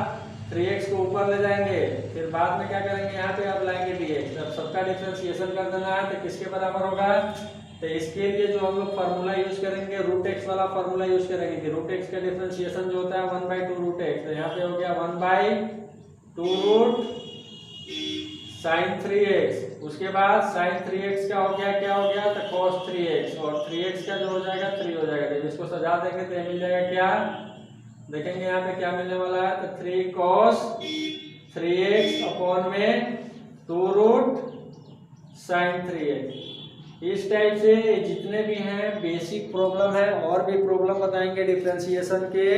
3x को ऊपर ले जाएंगे, फिर बाद में क्या करेंगे, यहाँ पे अब लाएंगे dx। अब सबका डिफरेंशिएशन कर देना है तो किसके बराबर होगा, तो इसके लिए जो हम लोग फार्मूला यूज करेंगे √x वाला फार्मूला यूज करेंगे कि √x का डिफरेंशिएशन जो होता है 1/2√x। तो यहाँ पे हो गया 1/2 sin 3x। उसके बाद sin 3x का हो गया, क्या हो गया, तो cos 3x, और 3x का जो हो जाएगा 3 हो जाएगा। जब इसको सजा देंगे तो मिल जाएगा क्या, देखेंगे यहाँ पे क्या मिलने वाला है, तो 3 cos 3x अपॉन में 2 √sin 3x। इस टाइप से जितने भी हैं बेसिक प्रॉब्लम है, और भी प्रॉब्लम बताएंगे डिफरेंशिएशन के।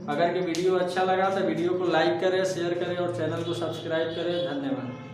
अगर कि वीडियो अच्छा लगा तो वीडियो को लाइक करें, शेयर करें और चैनल को सब्सक्राइब करें। धन्यवाद।